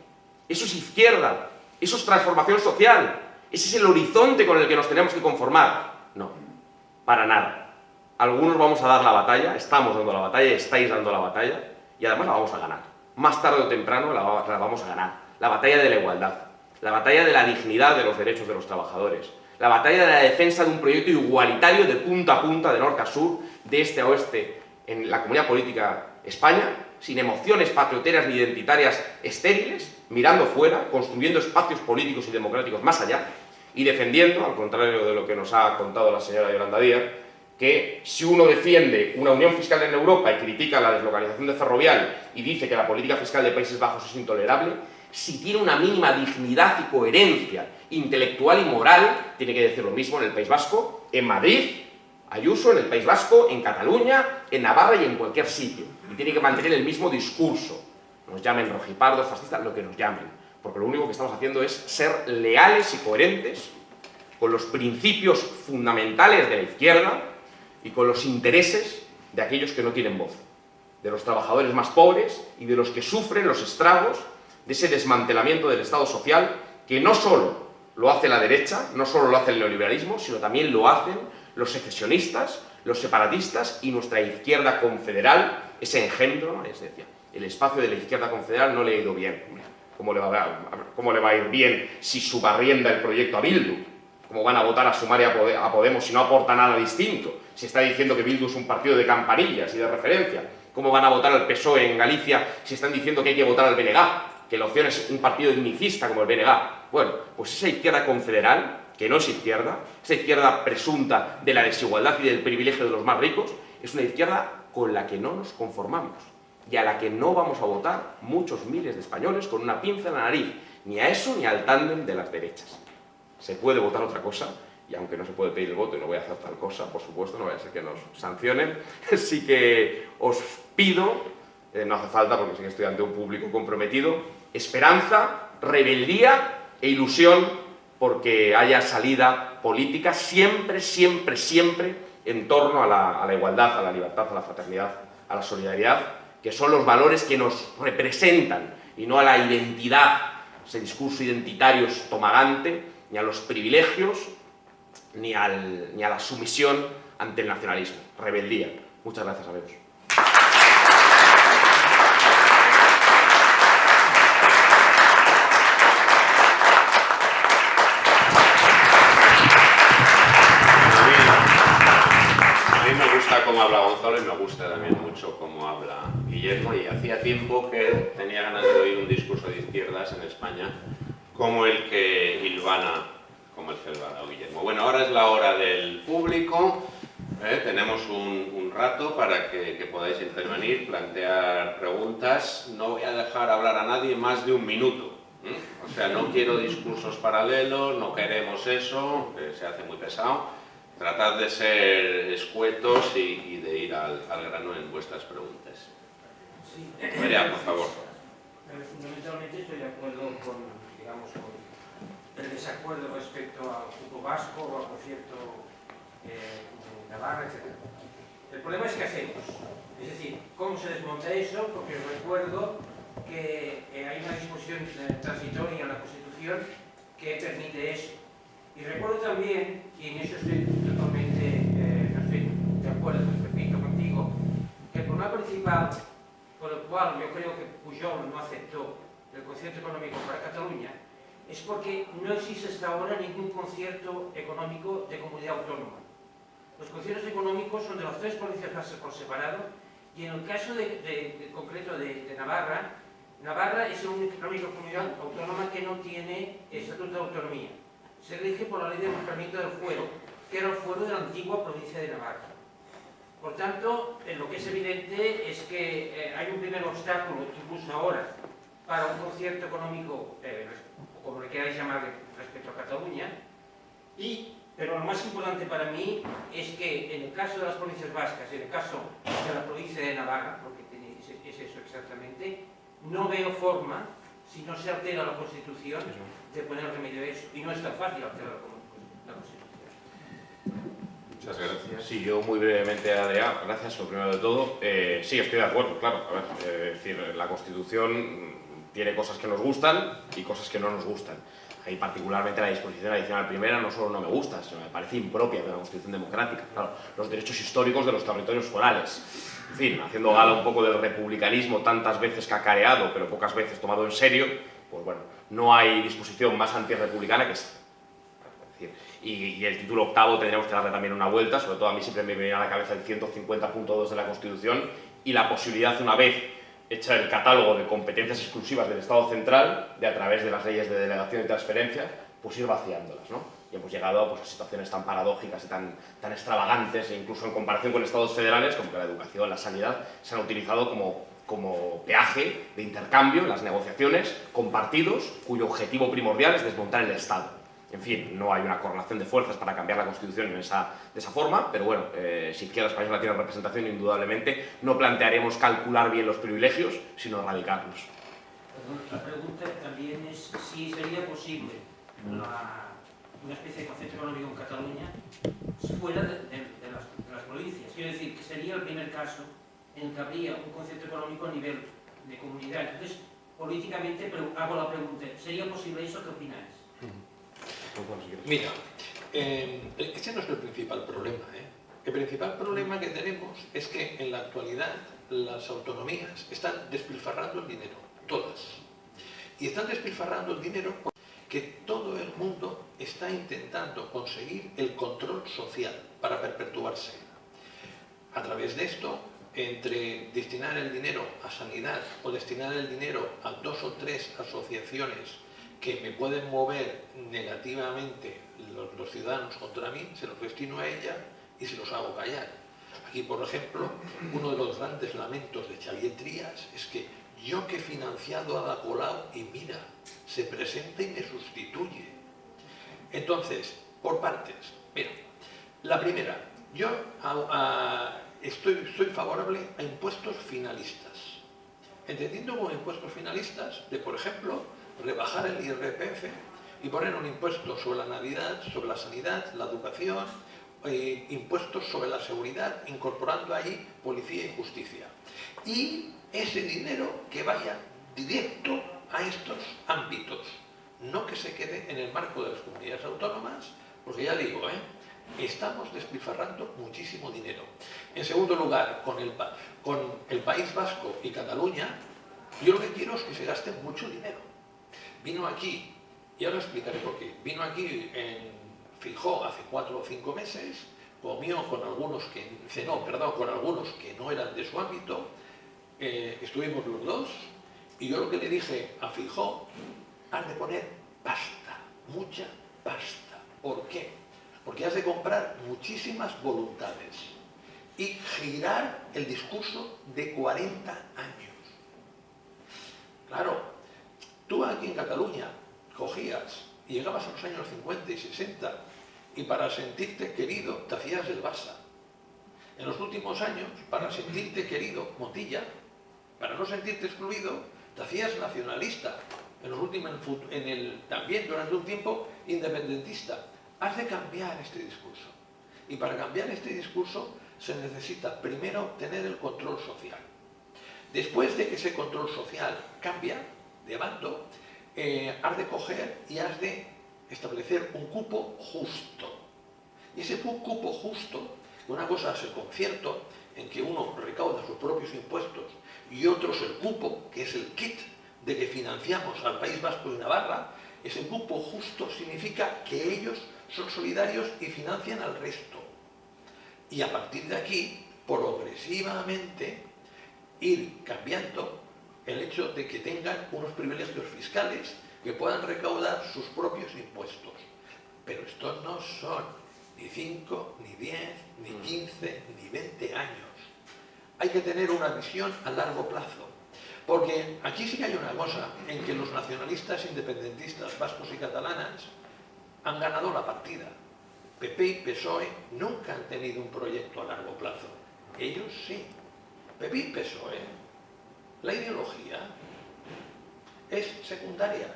eso es izquierda, eso es transformación social, ¿Ese es el horizonte con el que nos tenemos que conformar? No, para nada. Algunos vamos a dar la batalla, estamos dando la batalla, estáis dando la batalla, y además la vamos a ganar. Más tarde o temprano la vamos a ganar. La batalla de la igualdad, la batalla de la dignidad de los derechos de los trabajadores, la batalla de la defensa de un proyecto igualitario de punta a punta, de norte a sur, de este a oeste, en la comunidad política España, sin emociones patrioteras ni identitarias estériles, mirando fuera, construyendo espacios políticos y democráticos más allá, y defendiendo, al contrario de lo que nos ha contado la señora Yolanda Díaz, que si uno defiende una unión fiscal en Europa y critica la deslocalización de Ferrovial y dice que la política fiscal de Países Bajos es intolerable, si tiene una mínima dignidad y coherencia intelectual y moral, tiene que decir lo mismo en el País Vasco, en Madrid, Ayuso, en el País Vasco, en Cataluña, en Navarra y en cualquier sitio. Y tiene que mantener el mismo discurso. Nos llamen rojipardos, fascistas, lo que nos llamen. Porque lo único que estamos haciendo es ser leales y coherentes con los principios fundamentales de la izquierda y con los intereses de aquellos que no tienen voz, de los trabajadores más pobres y de los que sufren los estragos de ese desmantelamiento del Estado social que no solo lo hace la derecha, no solo lo hace el neoliberalismo, sino también lo hacen los secesionistas, los separatistas y nuestra izquierda confederal, ese engendro, ¿no? Es decir, el espacio de la izquierda confederal no le ha ido bien. ¿Cómo le va a ir bien si subarrienda el proyecto a Bildu? ¿Cómo van a votar a Sumar y a Podemos si no aporta nada distinto? Si está diciendo que Bildu es un partido de campanillas y de referencia. ¿Cómo van a votar al PSOE en Galicia si están diciendo que hay que votar al BNG? Que la opción es un partido etnicista como el BNG. Bueno, pues esa izquierda confederal, que no es izquierda, esa izquierda presunta de la desigualdad y del privilegio de los más ricos, es una izquierda con la que no nos conformamos y a la que no vamos a votar muchos miles de españoles con una pinza en la nariz, ni a eso ni al tándem de las derechas. Se puede votar otra cosa, y aunque no se puede pedir el voto y no voy a hacer tal cosa, por supuesto, no vaya a ser que nos sancionen, sí que os pido, no hace falta porque sé que estoy ante un público comprometido, esperanza, rebeldía e ilusión porque haya salida política siempre, siempre, siempre en torno a la igualdad, a la libertad, a la fraternidad, a la solidaridad, que son los valores que nos representan y no a la identidad, ese discurso identitario estomagante, ni a los privilegios, ni a la sumisión ante el nacionalismo. Rebeldía. Muchas gracias, amigos. A mí me gusta cómo habla Gonzalo y me gusta también mucho cómo habla Guillermo, y hacía tiempo que tenía ganas de oír un discurso de izquierdas en España como el que hilvana Guillermo. Bueno, ahora es la hora del público. Tenemos un rato para que podáis intervenir, plantear preguntas. No voy a dejar hablar a nadie más de un minuto. O sea, no quiero discursos paralelos, no queremos eso, que se hace muy pesado. Tratad de ser escuetos y de ir al grano en vuestras preguntas. Sí. María, por favor. Fundamentalmente estoy de acuerdo con el desacuerdo respecto al cupo vasco o al concierto de Navarra, etc. El problema es qué hacemos. Es decir, ¿cómo se desmonta eso? Porque os recuerdo que hay una disposición transitoria en la Constitución que permite eso. Y recuerdo también, y en eso estoy totalmente no estoy de acuerdo, repito contigo, que el problema principal por el cual yo creo que Pujol no aceptó el concierto económico para Cataluña es porque no existe hasta ahora ningún concierto económico de comunidad autónoma. Los conciertos económicos son de las tres provincias vascas por separado, y en el caso concreto de Navarra, Navarra es la única comunidad autónoma que no tiene estatuto de autonomía. Se rige por la ley de mejoramiento del fuero, que era el fuero de la antigua provincia de Navarra. Por tanto, lo que es evidente es que hay un primer obstáculo, incluso ahora, para un concierto económico, como le queráis llamar, respecto a Cataluña, pero lo más importante para mí es que en el caso de las provincias vascas, en el caso de la provincia de Navarra, porque es eso exactamente, no veo forma, si no se altera la Constitución, de poner remedio a eso. Y no es tan fácil alterar la Constitución. Muchas gracias. Sí, yo muy brevemente, Adrián, gracias, lo primero de todo. Sí, estoy de acuerdo, claro. A ver, es decir, la Constitución tiene cosas que nos gustan y cosas que no nos gustan. Y particularmente la disposición adicional primera no solo no me gusta, sino me parece impropia de una constitución democrática. Claro, los derechos históricos de los territorios forales. En fin, haciendo gala un poco del republicanismo tantas veces cacareado, pero pocas veces tomado en serio, pues bueno, no hay disposición más antirrepublicana que esta. Y el título octavo tendríamos que darle también una vuelta, sobre todo a mí siempre me viene a la cabeza el 150.2 de la Constitución y la posibilidad, una vez hecha el catálogo de competencias exclusivas del Estado central, de a través de las leyes de delegación y transferencia, pues ir vaciándolas, ¿no? Y hemos llegado pues, a situaciones tan paradójicas y tan extravagantes, e incluso en comparación con estados federales, como que la educación, la sanidad, se han utilizado como peaje de intercambio en las negociaciones con partidos cuyo objetivo primordial es desmontar el Estado. En fin, no hay una correlación de fuerzas para cambiar la Constitución de esa forma, pero bueno, si Izquierda Española tiene representación, indudablemente no plantearemos calcular bien los privilegios, sino erradicarlos. La pregunta también es si sería posible una especie de concepto económico en Cataluña fuera de las provincias. Quiero decir, que sería el primer caso en que habría un concepto económico a nivel de comunidad. Entonces, políticamente hago la pregunta, ¿sería posible eso? ¿Qué opináis? Mira, ese no es el principal problema. El principal problema que tenemos es que en la actualidad las autonomías están despilfarrando el dinero, todas. Y están despilfarrando el dinero porque todo el mundo está intentando conseguir el control social para perpetuarse. A través de esto, entre destinar el dinero a sanidad o destinar el dinero a 2 o 3 asociaciones que me pueden mover negativamente los ciudadanos contra mí, se los destino a ella y se los hago callar. Aquí, por ejemplo, uno de los grandes lamentos de Xavier Trias es que yo que he financiado a Ada Colau y mira, se presenta y me sustituye. Entonces, por partes. Mira, la primera, yo soy favorable a impuestos finalistas. Entendiendo como impuestos finalistas de, por ejemplo, rebajar el IRPF y poner un impuesto sobre la Navidad, sobre la sanidad, la educación, impuestos sobre la seguridad, incorporando ahí policía y justicia. Y ese dinero que vaya directo a estos ámbitos, no que se quede en el marco de las comunidades autónomas, porque ya digo, estamos despilfarrando muchísimo dinero. En segundo lugar, con el País Vasco y Cataluña, yo lo que quiero es que se gaste mucho dinero. Vino aquí, y ahora explicaré por qué, vino aquí en Feijóo hace 4 o 5 meses, comió con algunos con algunos que no eran de su ámbito, estuvimos los dos, y yo lo que le dije a Feijóo, has de poner pasta, mucha pasta. ¿Por qué? Porque has de comprar muchísimas voluntades y girar el discurso de 40 años. Claro, tú aquí en Cataluña cogías y llegabas a los años 50 y 60 y para sentirte querido te hacías del Barça. En los últimos años, para sentirte querido, Montilla, para no sentirte excluido, te hacías nacionalista. También durante un tiempo independentista. Has de cambiar este discurso. Y para cambiar este discurso se necesita primero tener el control social. Después de que ese control social cambia de bando, has de coger y has de establecer un cupo justo. Y ese cupo justo, una cosa es el concierto, en que uno recauda sus propios impuestos, y otro es el cupo, que es el kit de que financiamos al País Vasco y Navarra. Ese cupo justo significa que ellos son solidarios y financian al resto. Y a partir de aquí, progresivamente, ir cambiando el hecho de que tengan unos privilegios fiscales que puedan recaudar sus propios impuestos. Pero estos no son ni 5, ni 10, ni 15, ni 20 años. Hay que tener una visión a largo plazo. Porque aquí sí que hay una cosa en que los nacionalistas independentistas vascos y catalanas han ganado la partida. PP y PSOE nunca han tenido un proyecto a largo plazo. Ellos sí. PP y PSOE, la ideología es secundaria.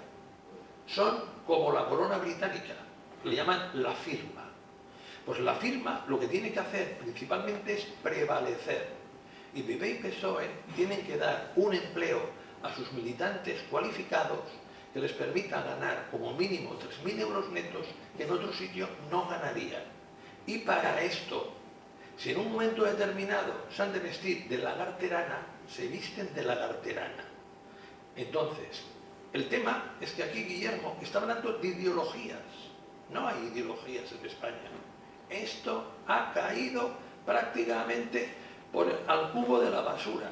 Son como la corona británica, le llaman la firma. Pues la firma lo que tiene que hacer principalmente es prevalecer. Y PP y PSOE tienen que dar un empleo a sus militantes cualificados que les permita ganar como mínimo 3.000 euros netos que en otro sitio no ganarían. Y para esto, si en un momento determinado se han de vestir de lagarterana, se visten de lagarterana. Entonces, el tema es que aquí Guillermo está hablando de ideologías. No hay ideologías en España. Esto ha caído prácticamente al cubo de la basura.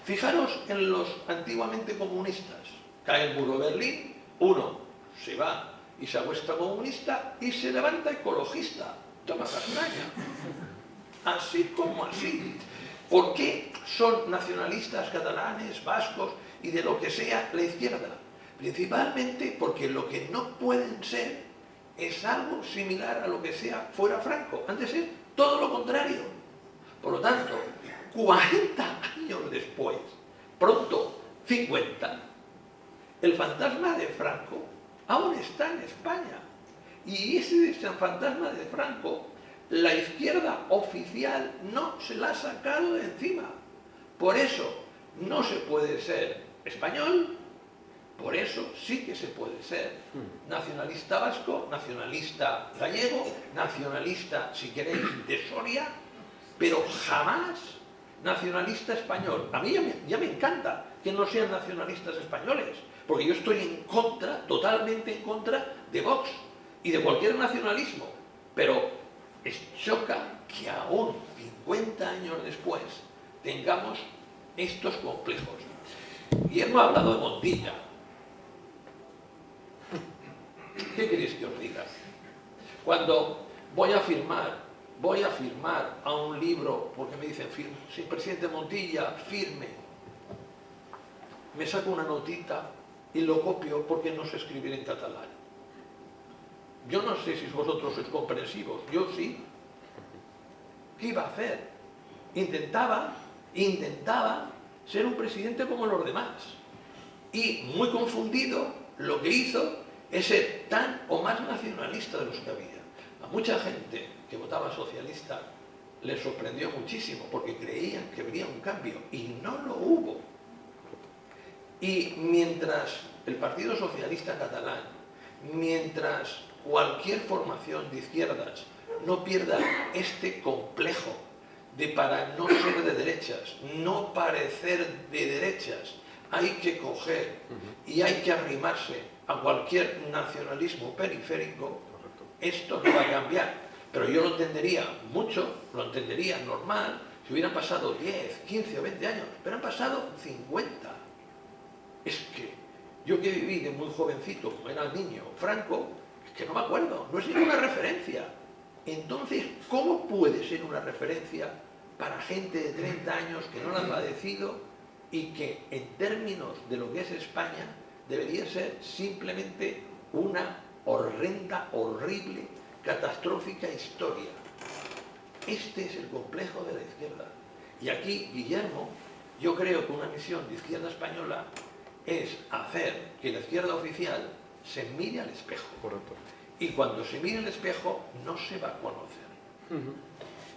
Fijaros en los antiguamente comunistas. Cae el muro de Berlín, uno se va y se acuesta comunista y se levanta ecologista. Toma castaña. Así como así. ¿Por qué son nacionalistas catalanes, vascos y de lo que sea la izquierda? Principalmente porque lo que no pueden ser es algo similar a lo que sea fuera Franco. Han de ser todo lo contrario. Por lo tanto, 40 años después, pronto 50, el fantasma de Franco aún está en España. Y ese fantasma de Franco, la izquierda oficial no se la ha sacado de encima. Por eso no se puede ser español, por eso sí que se puede ser nacionalista vasco, nacionalista gallego, nacionalista, si queréis, de Soria, pero jamás nacionalista español. A mí ya me encanta que no sean nacionalistas españoles, porque yo estoy en contra, totalmente en contra de Vox y de cualquier nacionalismo, pero choca que aún 50 años después tengamos estos complejos. Guillermo ha hablado de Montilla. ¿Qué queréis que os diga? Cuando voy a firmar a un libro, porque me dicen, sí, presidente Montilla, firme, me saco una notita y lo copio porque no sé escribir en catalán. Yo no sé si vosotros sois comprensivos, yo sí. ¿Qué iba a hacer? Intentaba ser un presidente como los demás. Y muy confundido, lo que hizo es ser tan o más nacionalista de los que había. A mucha gente que votaba socialista les sorprendió muchísimo porque creían que habría un cambio y no lo hubo. Y mientras el Partido Socialista Catalán, mientras cualquier formación de izquierdas no pierda este complejo de para no ser de derechas, no parecer de derechas, hay que coger y hay que arrimarse a cualquier nacionalismo periférico, esto no va a cambiar. Pero yo lo entendería mucho, lo entendería normal, si hubieran pasado 10, 15 o 20 años, pero han pasado 50. Es que yo que viví de muy jovencito, como era el niño Franco, es que no me acuerdo, no es ninguna referencia. Entonces, ¿cómo puede ser una referencia para gente de 30 años que no la ha padecido y que en términos de lo que es España debería ser simplemente una horrenda, horrible, catastrófica historia? Este es el complejo de la izquierda. Y aquí, Guillermo, yo creo que una misión de izquierda española es hacer que la izquierda oficial se mire al espejo. Correcto. Y cuando se mire al espejo, no se va a conocer.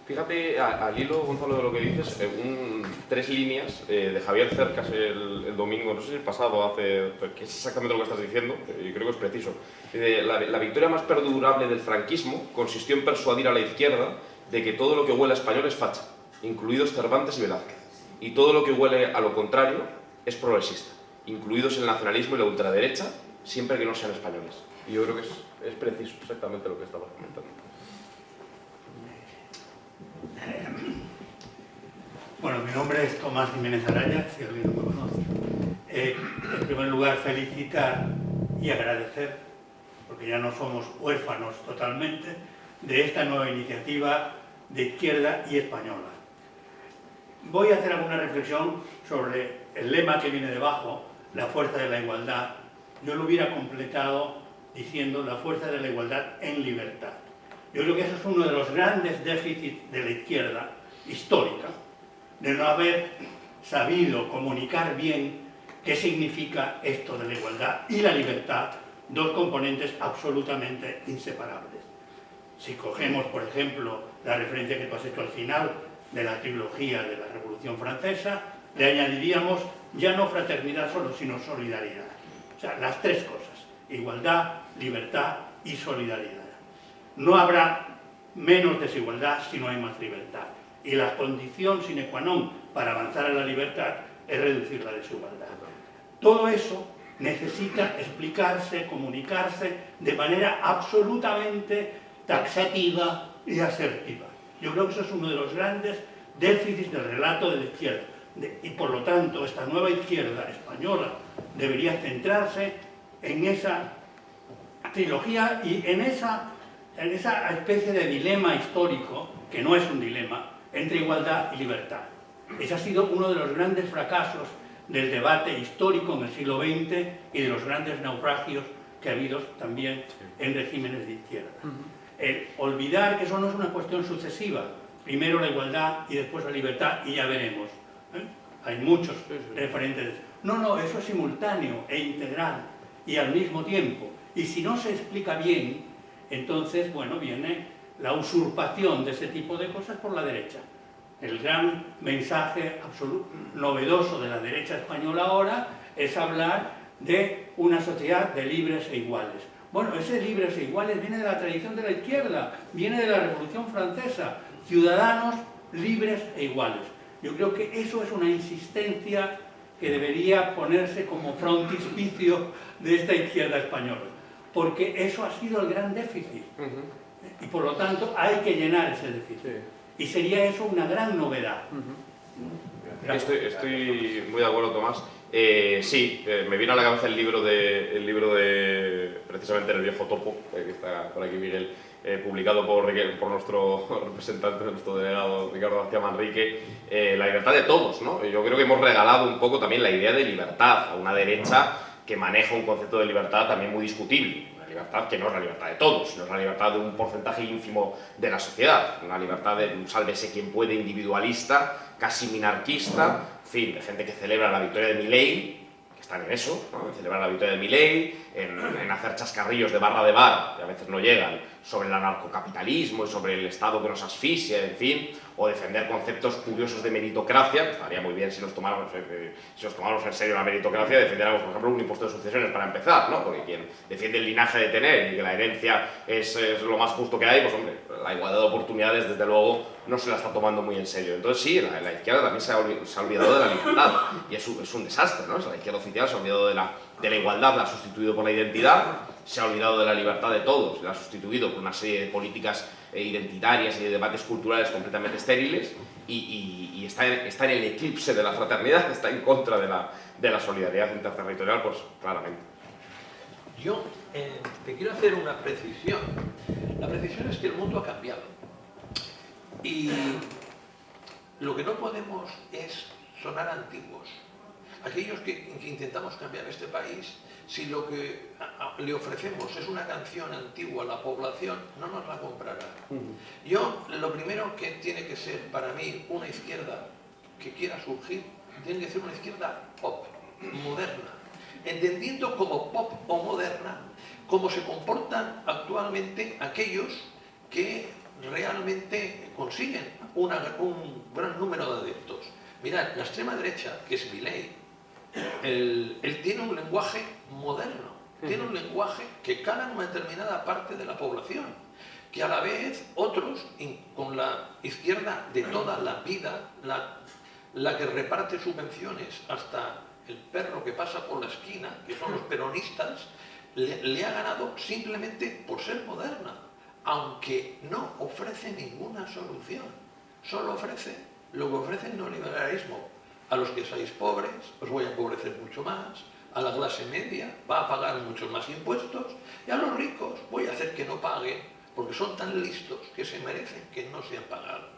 Fíjate, al hilo, Gonzalo, de lo que dices, 3 líneas de Javier Cercas el domingo, no sé si el pasado, que es exactamente lo que estás diciendo, y creo que es preciso. La victoria más perdurable del franquismo consistió en persuadir a la izquierda de que todo lo que huele a español es facha, incluidos Cervantes y Velázquez, y todo lo que huele a lo contrario es progresista, incluidos el nacionalismo y la ultraderecha, siempre que no sean españoles. Y yo creo que es preciso exactamente lo que estabas comentando. Bueno, mi nombre es Tomás Jiménez Araya, si alguien no me conoce. En primer lugar, felicitar y agradecer, porque ya no somos huérfanos totalmente, de esta nueva iniciativa de izquierda y española. Voy a hacer alguna reflexión sobre el lema que viene debajo, la fuerza de la igualdad. Yo lo hubiera completado diciendo la fuerza de la igualdad en libertad. Yo creo que eso es uno de los grandes déficits de la izquierda histórica, de no haber sabido comunicar bien qué significa esto de la igualdad y la libertad, dos componentes absolutamente inseparables. Si cogemos, por ejemplo, la referencia que tú has hecho al final de la trilogía de la Revolución Francesa, le añadiríamos ya no fraternidad solo, sino solidaridad. O sea, las tres cosas: igualdad, libertad y solidaridad. No habrá menos desigualdad si no hay más libertad. Y la condición sine qua non para avanzar en la libertad es reducir la desigualdad. Todo eso necesita explicarse, comunicarse de manera absolutamente taxativa y asertiva. Yo creo que eso es uno de los grandes déficits del relato de la izquierda. Y por lo tanto, esta nueva izquierda española debería centrarse en esa trilogía y en esa especie de dilema histórico, que no es un dilema, entre igualdad y libertad. Ese ha sido uno de los grandes fracasos del debate histórico en el siglo XX y de los grandes naufragios que ha habido también en regímenes de izquierda. El olvidar que eso no es una cuestión sucesiva, primero la igualdad y después la libertad y ya veremos. Hay muchos referentes. No, eso es simultáneo e integral y al mismo tiempo. Y si no se explica bien, entonces, bueno, viene la usurpación de ese tipo de cosas por la derecha. El gran mensaje novedoso de la derecha española ahora es hablar de una sociedad de libres e iguales. Bueno, ese libres e iguales viene de la tradición de la izquierda, viene de la Revolución Francesa. Ciudadanos libres e iguales. Yo creo que eso es una insistencia que debería ponerse como frontispicio de esta izquierda española, porque eso ha sido el gran déficit. Y por lo tanto hay que llenar ese déficit. Y sería eso una gran novedad. Estoy muy de acuerdo, Tomás. Sí, me vino a la cabeza el libro de precisamente El viejo topo, que está por aquí Miguel, publicado por nuestro representante, nuestro delegado Ricardo García Manrique, La libertad de todos, ¿no? Yo creo que hemos regalado un poco también la idea de libertad a una derecha que maneja un concepto de libertad también muy discutible. Una libertad que no es la libertad de todos, no es la libertad de un porcentaje ínfimo de la sociedad, una libertad de un sálvese quien puede individualista, casi minarquista, en fin, de gente que celebra la victoria de Milei, que están en eso, ¿no? En celebrar la victoria de Milei, en hacer chascarrillos de barra de bar, que a veces no llegan, sobre el anarcocapitalismo y sobre el Estado que nos asfixia, en fin, o defender conceptos curiosos de meritocracia, que estaría muy bien si nos tomáramos en serio la meritocracia, defendiéramos, por ejemplo, un impuesto de sucesiones para empezar, ¿no? Porque quien defiende el linaje de tener y que la herencia es lo más justo que hay, pues hombre, la igualdad de oportunidades, desde luego, no se la está tomando muy en serio. Entonces sí, la izquierda también se ha olvidado de la libertad, y es un desastre, ¿no? La izquierda oficial se ha olvidado de la igualdad, la ha sustituido por la identidad, se ha olvidado de la libertad de todos, la ha sustituido por una serie de políticas identitarias y de debates culturales completamente estériles, y está en el eclipse de la fraternidad, está en contra de la solidaridad interterritorial, pues claramente. Yo te quiero hacer una precisión. La precisión es que el mundo ha cambiado. Y lo que no podemos es sonar antiguos. Aquellos que intentamos cambiar este país, si lo que le ofrecemos es una canción antigua a la población, no nos la comprará. Yo, lo primero que tiene que ser para mí una izquierda que quiera surgir, tiene que ser una izquierda pop, moderna, entendiendo como pop o moderna cómo se comportan actualmente aquellos que realmente consiguen un gran número de adeptos. Mirad, la extrema derecha, que es Milei, él tiene un lenguaje moderno, tiene un lenguaje que cala en una determinada parte de la población, que a la vez otros, con la izquierda de toda la vida, la que reparte subvenciones hasta el perro que pasa por la esquina, que son los peronistas, le ha ganado simplemente por ser moderna, aunque no ofrece ninguna solución, solo ofrece lo que ofrece el neoliberalismo. A los que seáis pobres os voy a empobrecer mucho más, a la clase media va a pagar muchos más impuestos, y a los ricos voy a hacer que no paguen porque son tan listos que se merecen que no sean pagados.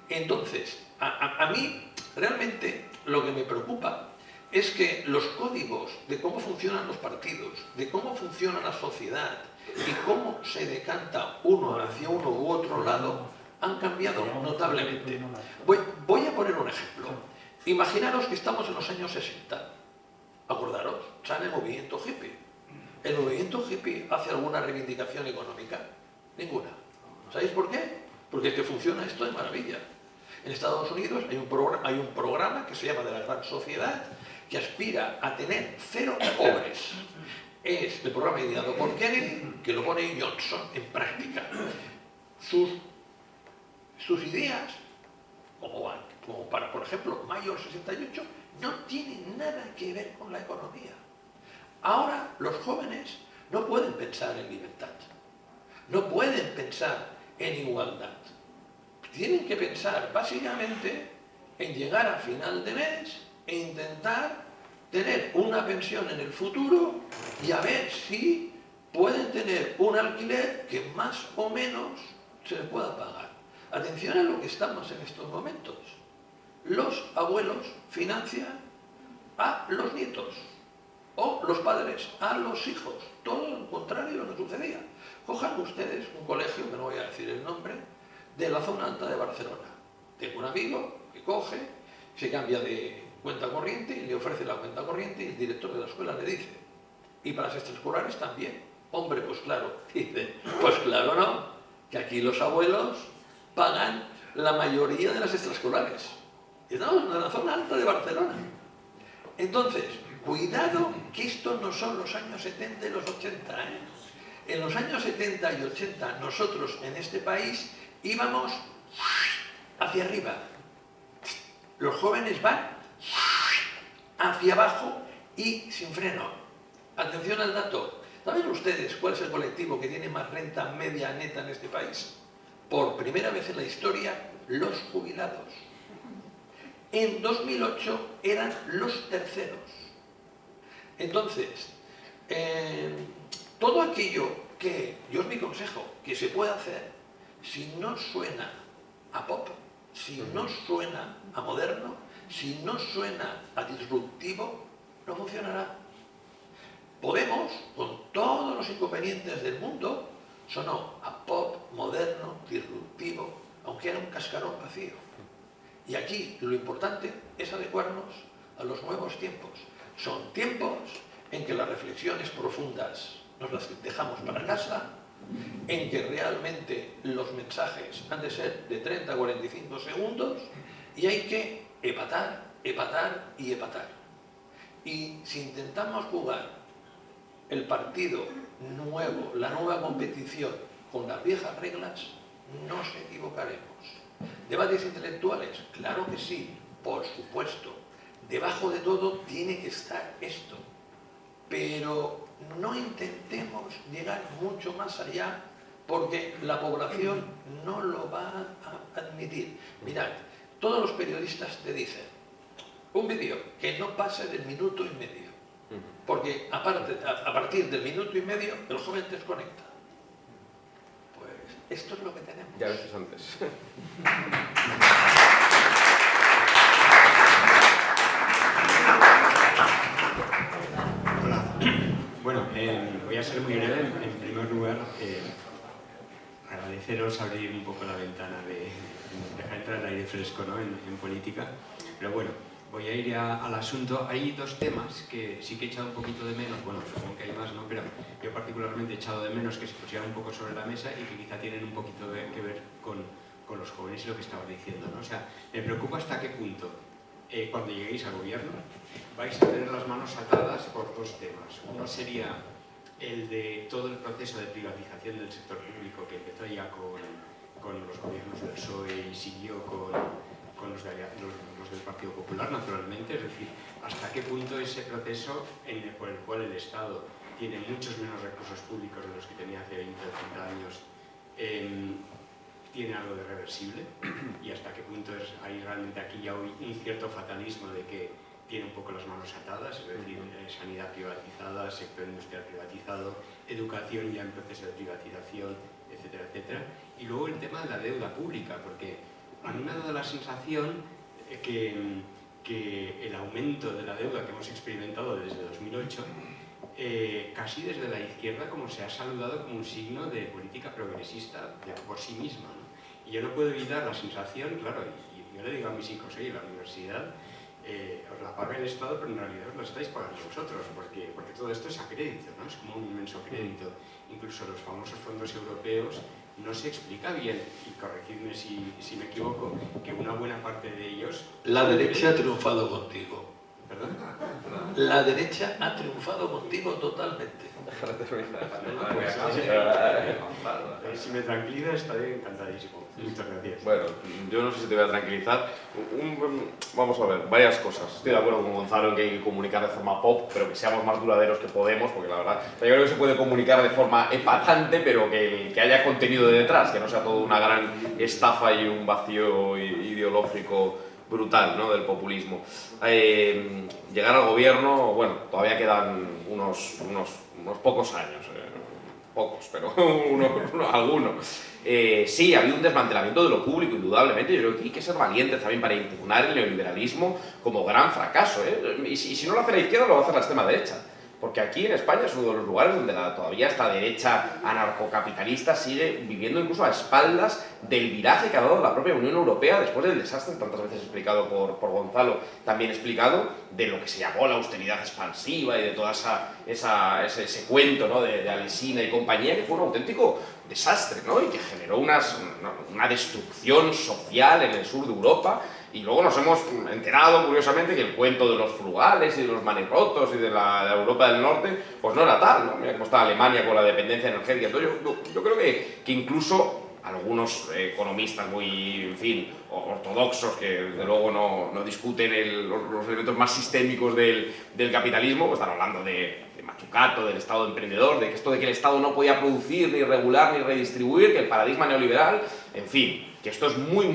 Entonces, a mí realmente lo que me preocupa es que los códigos de cómo funcionan los partidos, de cómo funciona la sociedad y cómo se decanta uno hacia uno u otro lado han cambiado notablemente. Voy a poner un ejemplo. Imaginaros que estamos en los años 60. Acordaros, sale el movimiento hippie. ¿El movimiento hippie hace alguna reivindicación económica? Ninguna. ¿Sabéis por qué? Porque es que funciona esto de maravilla. En Estados Unidos hay un programa que se llama de la Gran Sociedad, que aspira a tener 0 pobres. Es el programa ideado por Kennedy, que lo pone Johnson en práctica. Sus ideas, como para, por ejemplo, Mayo del 68, no tienen nada que ver con la economía. Ahora los jóvenes no pueden pensar en libertad, no pueden pensar en igualdad. Tienen que pensar básicamente en llegar a final de mes e intentar tener una pensión en el futuro y a ver si pueden tener un alquiler que más o menos se les pueda pagar. Atención a lo que estamos en estos momentos. Los abuelos financian a los nietos o los padres a los hijos. Todo lo contrario de lo que sucedía. Cojan ustedes un colegio, que no voy a decir el nombre, de la zona alta de Barcelona. Tengo un amigo que coge, se cambia de cuenta corriente y le ofrece la cuenta corriente y el director de la escuela le dice, y para las extraescolares también. Hombre, pues claro, dice, pues claro no, que aquí los abuelos pagan la mayoría de las extraescolares. Estamos en la zona alta de Barcelona. Entonces, cuidado que estos no son los años 70 y los 80. En los años 70 y 80 nosotros en este país íbamos hacia arriba. Los jóvenes van hacia abajo y sin freno. Atención al dato. ¿Saben ustedes cuál es el colectivo que tiene más renta media neta en este país? Por primera vez en la historia, los jubilados. En 2008 eran los terceros. Entonces, todo aquello que, yo es mi consejo, que se puede hacer, si no suena a pop, si no suena a moderno, si no suena a disruptivo, no funcionará. Podemos, con todos los inconvenientes del mundo, sonó a pop, moderno, disruptivo, aunque era un cascarón vacío. Y aquí lo importante es adecuarnos a los nuevos tiempos. Son tiempos en que las reflexiones profundas nos las dejamos para casa, en que realmente los mensajes han de ser de 30 a 45 segundos y hay que epatar, epatar y epatar. Y si intentamos jugar el partido nuevo, la nueva competición con las viejas reglas, nos equivocaremos. ¿Debates intelectuales? Claro que sí, por supuesto. Debajo de todo tiene que estar esto. Pero no intentemos llegar mucho más allá porque la población no lo va a admitir. Mirad, todos los periodistas te dicen un vídeo que no pase del minuto y medio, porque a partir del minuto y medio el joven desconecta. Pues esto es lo que tenemos. Ya a veces antes. Hola. Bueno, voy a ser muy breve. En primer lugar, agradeceros abrir un poco la ventana de dejar entrar el aire fresco, ¿no? en política. Pero bueno, voy a ir al asunto. Hay dos temas que sí que he echado un poquito de menos, bueno, supongo que hay más, ¿no? Pero yo particularmente he echado de menos que se pusieran un poco sobre la mesa y que quizá tienen un poquito que ver con los jóvenes y lo que estabas diciendo, ¿no? O sea, me preocupa hasta qué punto, cuando lleguéis al gobierno, vais a tener las manos atadas por dos temas. Uno sería el de todo el proceso de privatización del sector público que empezó ya con los gobiernos del PSOE y siguió con los del Partido Popular, naturalmente. Es decir, hasta qué punto ese proceso por el cual el Estado tiene muchos menos recursos públicos de los que tenía hace 20 o 30 años, tiene algo de reversible, y hasta qué punto hay realmente aquí ya un cierto fatalismo de que tiene un poco las manos atadas, es decir, sanidad privatizada, sector industrial privatizado, educación ya en proceso de privatización, etcétera, etcétera. Y luego el tema de la deuda pública, porque a mí me ha dado la sensación que el aumento de la deuda que hemos experimentado desde 2008, casi desde la izquierda, como se ha saludado como un signo de política progresista por sí misma, ¿no? Y yo no puedo evitar la sensación, claro, y yo le digo a mis hijos, oye, la universidad os la paga el Estado, pero en realidad os la estáis pagando vosotros, porque todo esto es a crédito, ¿no? Es como un inmenso crédito. Incluso los famosos fondos europeos no se explica bien, y corregidme si me equivoco, que una buena parte de ellos... La derecha ha triunfado contigo. ¿Perdón? La derecha ha triunfado contigo totalmente. Si me tranquiliza estaré encantadísimo. Muchas gracias. Bueno, yo no sé si te voy a tranquilizar. Vamos a ver, varias cosas. Estoy de acuerdo con Gonzalo en que hay que comunicar de forma pop, pero que seamos más duraderos que Podemos, porque la verdad, yo creo que se puede comunicar de forma epatante, pero que haya contenido de detrás, que no sea todo una gran estafa y un vacío ideológico brutal, ¿no?, del populismo. Llegar al gobierno, bueno, todavía quedan unos pocos años, pocos, pero algunos. Sí, ha habido un desmantelamiento de lo público, indudablemente. Yo creo que hay que ser valientes también para impugnar el neoliberalismo como gran fracaso, y si no lo hace la izquierda, lo va a hacer la extrema derecha. Porque aquí en España es uno de los lugares donde todavía esta derecha anarcocapitalista sigue viviendo incluso a espaldas del viraje que ha dado la propia Unión Europea después del desastre, tantas veces explicado por Gonzalo, también explicado, de lo que se llamó la austeridad expansiva y de todo ese cuento, ¿no?, de Alsina y compañía, que fue un auténtico desastre, ¿no?, y que generó una destrucción social en el sur de Europa. Y luego nos hemos enterado, curiosamente, que el cuento de los frugales y de los manirrotos y de la Europa del Norte, pues no era tal, ¿no? Mira cómo está Alemania con la dependencia energética. Entonces yo creo que incluso algunos economistas muy, en fin, ortodoxos, que desde luego no discuten los elementos más sistémicos del capitalismo, pues están hablando de Mazzucato, del Estado emprendedor, de que esto de que el Estado no podía producir, ni regular, ni redistribuir, que el paradigma neoliberal, en fin, que esto es muy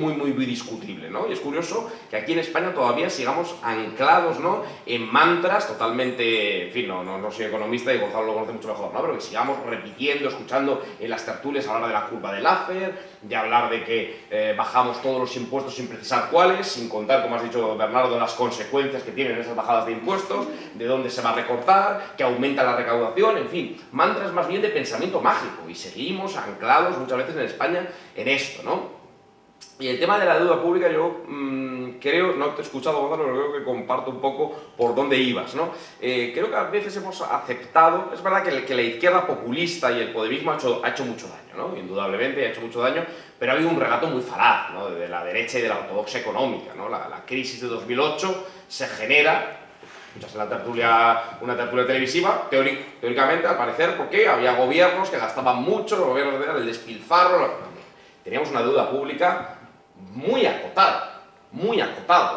discutible, ¿no? Y es curioso que aquí en España todavía sigamos anclados, ¿no?, en mantras totalmente, en fin, no soy economista y Gonzalo lo conoce mucho mejor, ¿no?, pero que sigamos repitiendo, escuchando en las tertulias hablar de la curva de Laffer, de hablar de que bajamos todos los impuestos sin precisar cuáles, sin contar, como has dicho, Bernardo, las consecuencias que tienen esas bajadas de impuestos, de dónde se va a recortar, que aumenta la recaudación, en fin, mantras más bien de pensamiento mágico, y seguimos anclados muchas veces en España en esto, ¿no? Y el tema de la deuda pública, yo creo, no te he escuchado, Gonzalo, pero creo que comparto un poco por dónde ibas, ¿no? Creo que a veces hemos aceptado, es verdad que la izquierda populista y el podemismo ha hecho mucho daño, ¿no? Indudablemente ha hecho mucho daño, pero ha habido un relato muy falaz, ¿no?, de la derecha y de la ortodoxia económica, ¿no? La crisis de 2008 se genera, escuchas en una tertulia televisiva, teóricamente, al parecer, porque había gobiernos que gastaban mucho, los gobiernos del despilfarro. Teníamos una deuda pública muy acotada,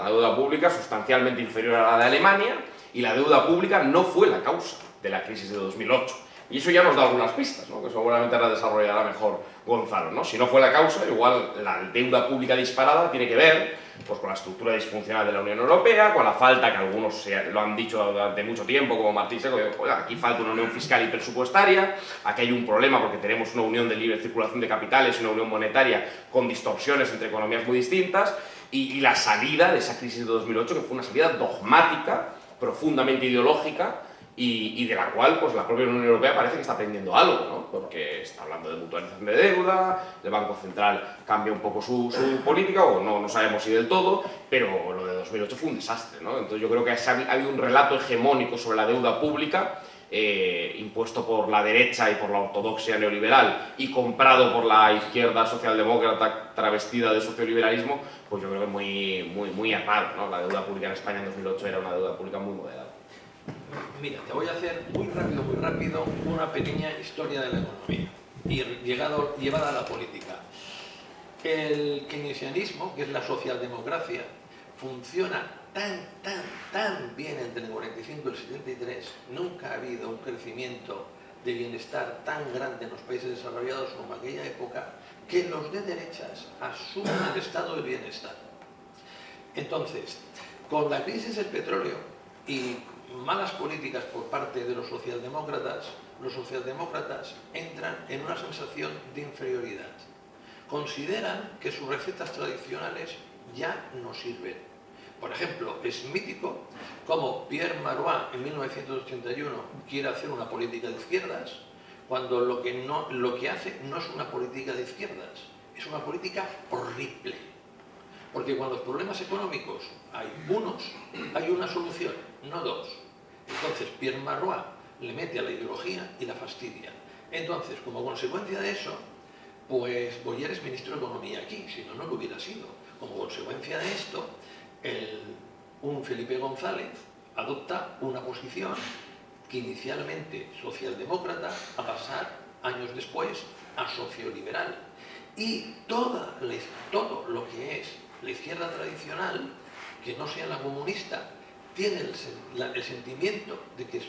una deuda pública sustancialmente inferior a la de Alemania, y la deuda pública no fue la causa de la crisis de 2008. Y eso ya nos da algunas pistas, ¿no?, que seguramente la desarrollará mejor Gonzalo, ¿no? Si no fue la causa, igual la deuda pública disparada tiene que ver pues con la estructura disfuncional de la Unión Europea, con la falta, que algunos lo han dicho durante mucho tiempo, como Martín Seco, de, oiga, aquí falta una unión fiscal y presupuestaria, aquí hay un problema porque tenemos una unión de libre circulación de capitales y una unión monetaria con distorsiones entre economías muy distintas, y la salida de esa crisis de 2008, que fue una salida dogmática, profundamente ideológica, y de la cual pues la propia Unión Europea parece que está aprendiendo algo, ¿no? Porque está hablando de mutualización de deuda, el Banco Central cambia un poco su política, o no sabemos si del todo, pero lo de 2008 fue un desastre, ¿no? Entonces yo creo que ha habido un relato hegemónico sobre la deuda pública, impuesto por la derecha y por la ortodoxia neoliberal y comprado por la izquierda socialdemócrata travestida de socioliberalismo, pues yo creo que muy errado, ¿no? La deuda pública en España en 2008 era una deuda pública muy moderada. Mira, te voy a hacer muy rápido una pequeña historia de la economía y llevada a la política. El keynesianismo, que es la socialdemocracia, funciona tan bien entre el 45 y el 73. Nunca ha habido un crecimiento de bienestar tan grande en los países desarrollados como aquella época, que los de derechas asumen el estado del bienestar. Entonces, con la crisis del petróleo y malas políticas por parte de los socialdemócratas entran en una sensación de inferioridad. Consideran que sus recetas tradicionales ya no sirven. Por ejemplo, es mítico cómo Pierre Marois en 1981 quiere hacer una política de izquierdas, cuando lo que hace no es una política de izquierdas, es una política horrible. Porque cuando los problemas económicos hay una solución, no dos. Entonces Pierre Marois le mete a la ideología y la fastidia. Entonces, como consecuencia de eso, pues Boyer es ministro de Economía aquí, si no, no lo hubiera sido. Como consecuencia de esto, un Felipe González adopta una posición que inicialmente socialdemócrata, a pasar años después a socioliberal. Y todo lo que es la izquierda tradicional, que no sea la comunista, tiene el sentimiento de que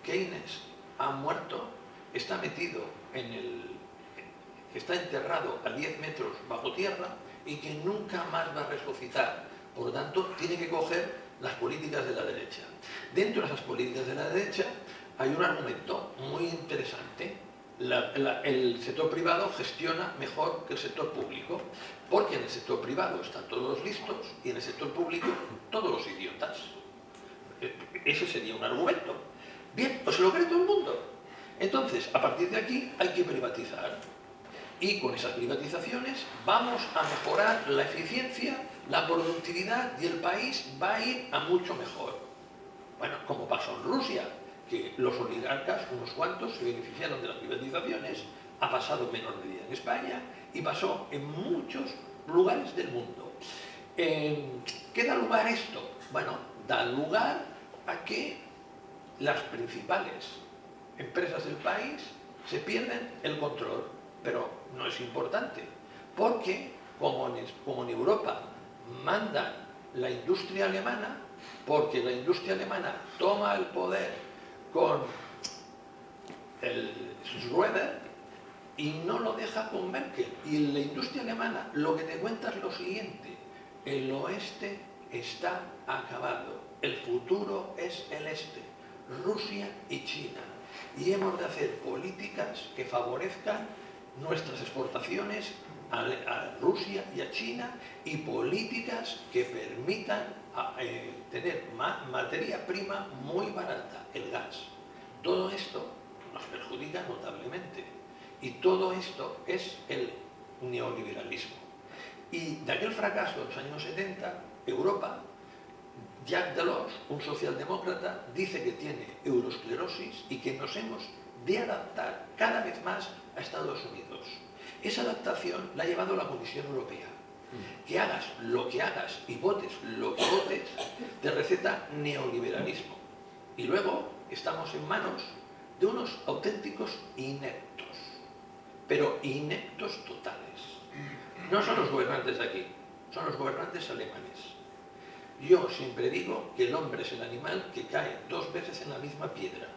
Keynes ha muerto, está metido está enterrado a 10 metros bajo tierra y que nunca más va a resucitar. Por lo tanto, tiene que coger las políticas de la derecha. Dentro de esas políticas de la derecha hay un argumento muy interesante. El sector privado gestiona mejor que el sector público, porque en el sector privado están todos los listos y en el sector público todos los idiotas. Ese sería un argumento. Bien, pues se lo cree todo el mundo. Entonces, a partir de aquí hay que privatizar. Y con esas privatizaciones vamos a mejorar la eficiencia, la productividad y el país va a ir a mucho mejor. Bueno, como pasó en Rusia, que los oligarcas, unos cuantos, se beneficiaron de las privatizaciones, ha pasado en menor medida en España y pasó en muchos lugares del mundo. ¿Qué da lugar a esto? Bueno, da lugar a que las principales empresas del país se pierden el control, pero no es importante, porque como en Europa mandan la industria alemana, porque la industria alemana toma el poder con el Schröder y no lo deja con Merkel. Y la industria alemana lo que te cuenta es lo siguiente: el oeste está acabado, el futuro es el este, Rusia y China, y hemos de hacer políticas que favorezcan nuestras exportaciones a Rusia y a China y políticas que permitan tener materia prima muy barata, el gas. Todo esto nos perjudica notablemente y todo esto es el neoliberalismo. Y de aquel fracaso de los años 70, Europa, Jacques Delors, un socialdemócrata, dice que tiene eurosclerosis y que nos hemos de adaptar cada vez más a Estados Unidos. Esa adaptación la ha llevado la Comisión Europea. Que hagas lo que hagas y votes lo que votes, te receta neoliberalismo. Y luego estamos en manos de unos auténticos ineptos, pero ineptos totales. No son los gobernantes de aquí, son los gobernantes alemanes. Yo siempre digo que el hombre es el animal que cae 2 veces en la misma piedra.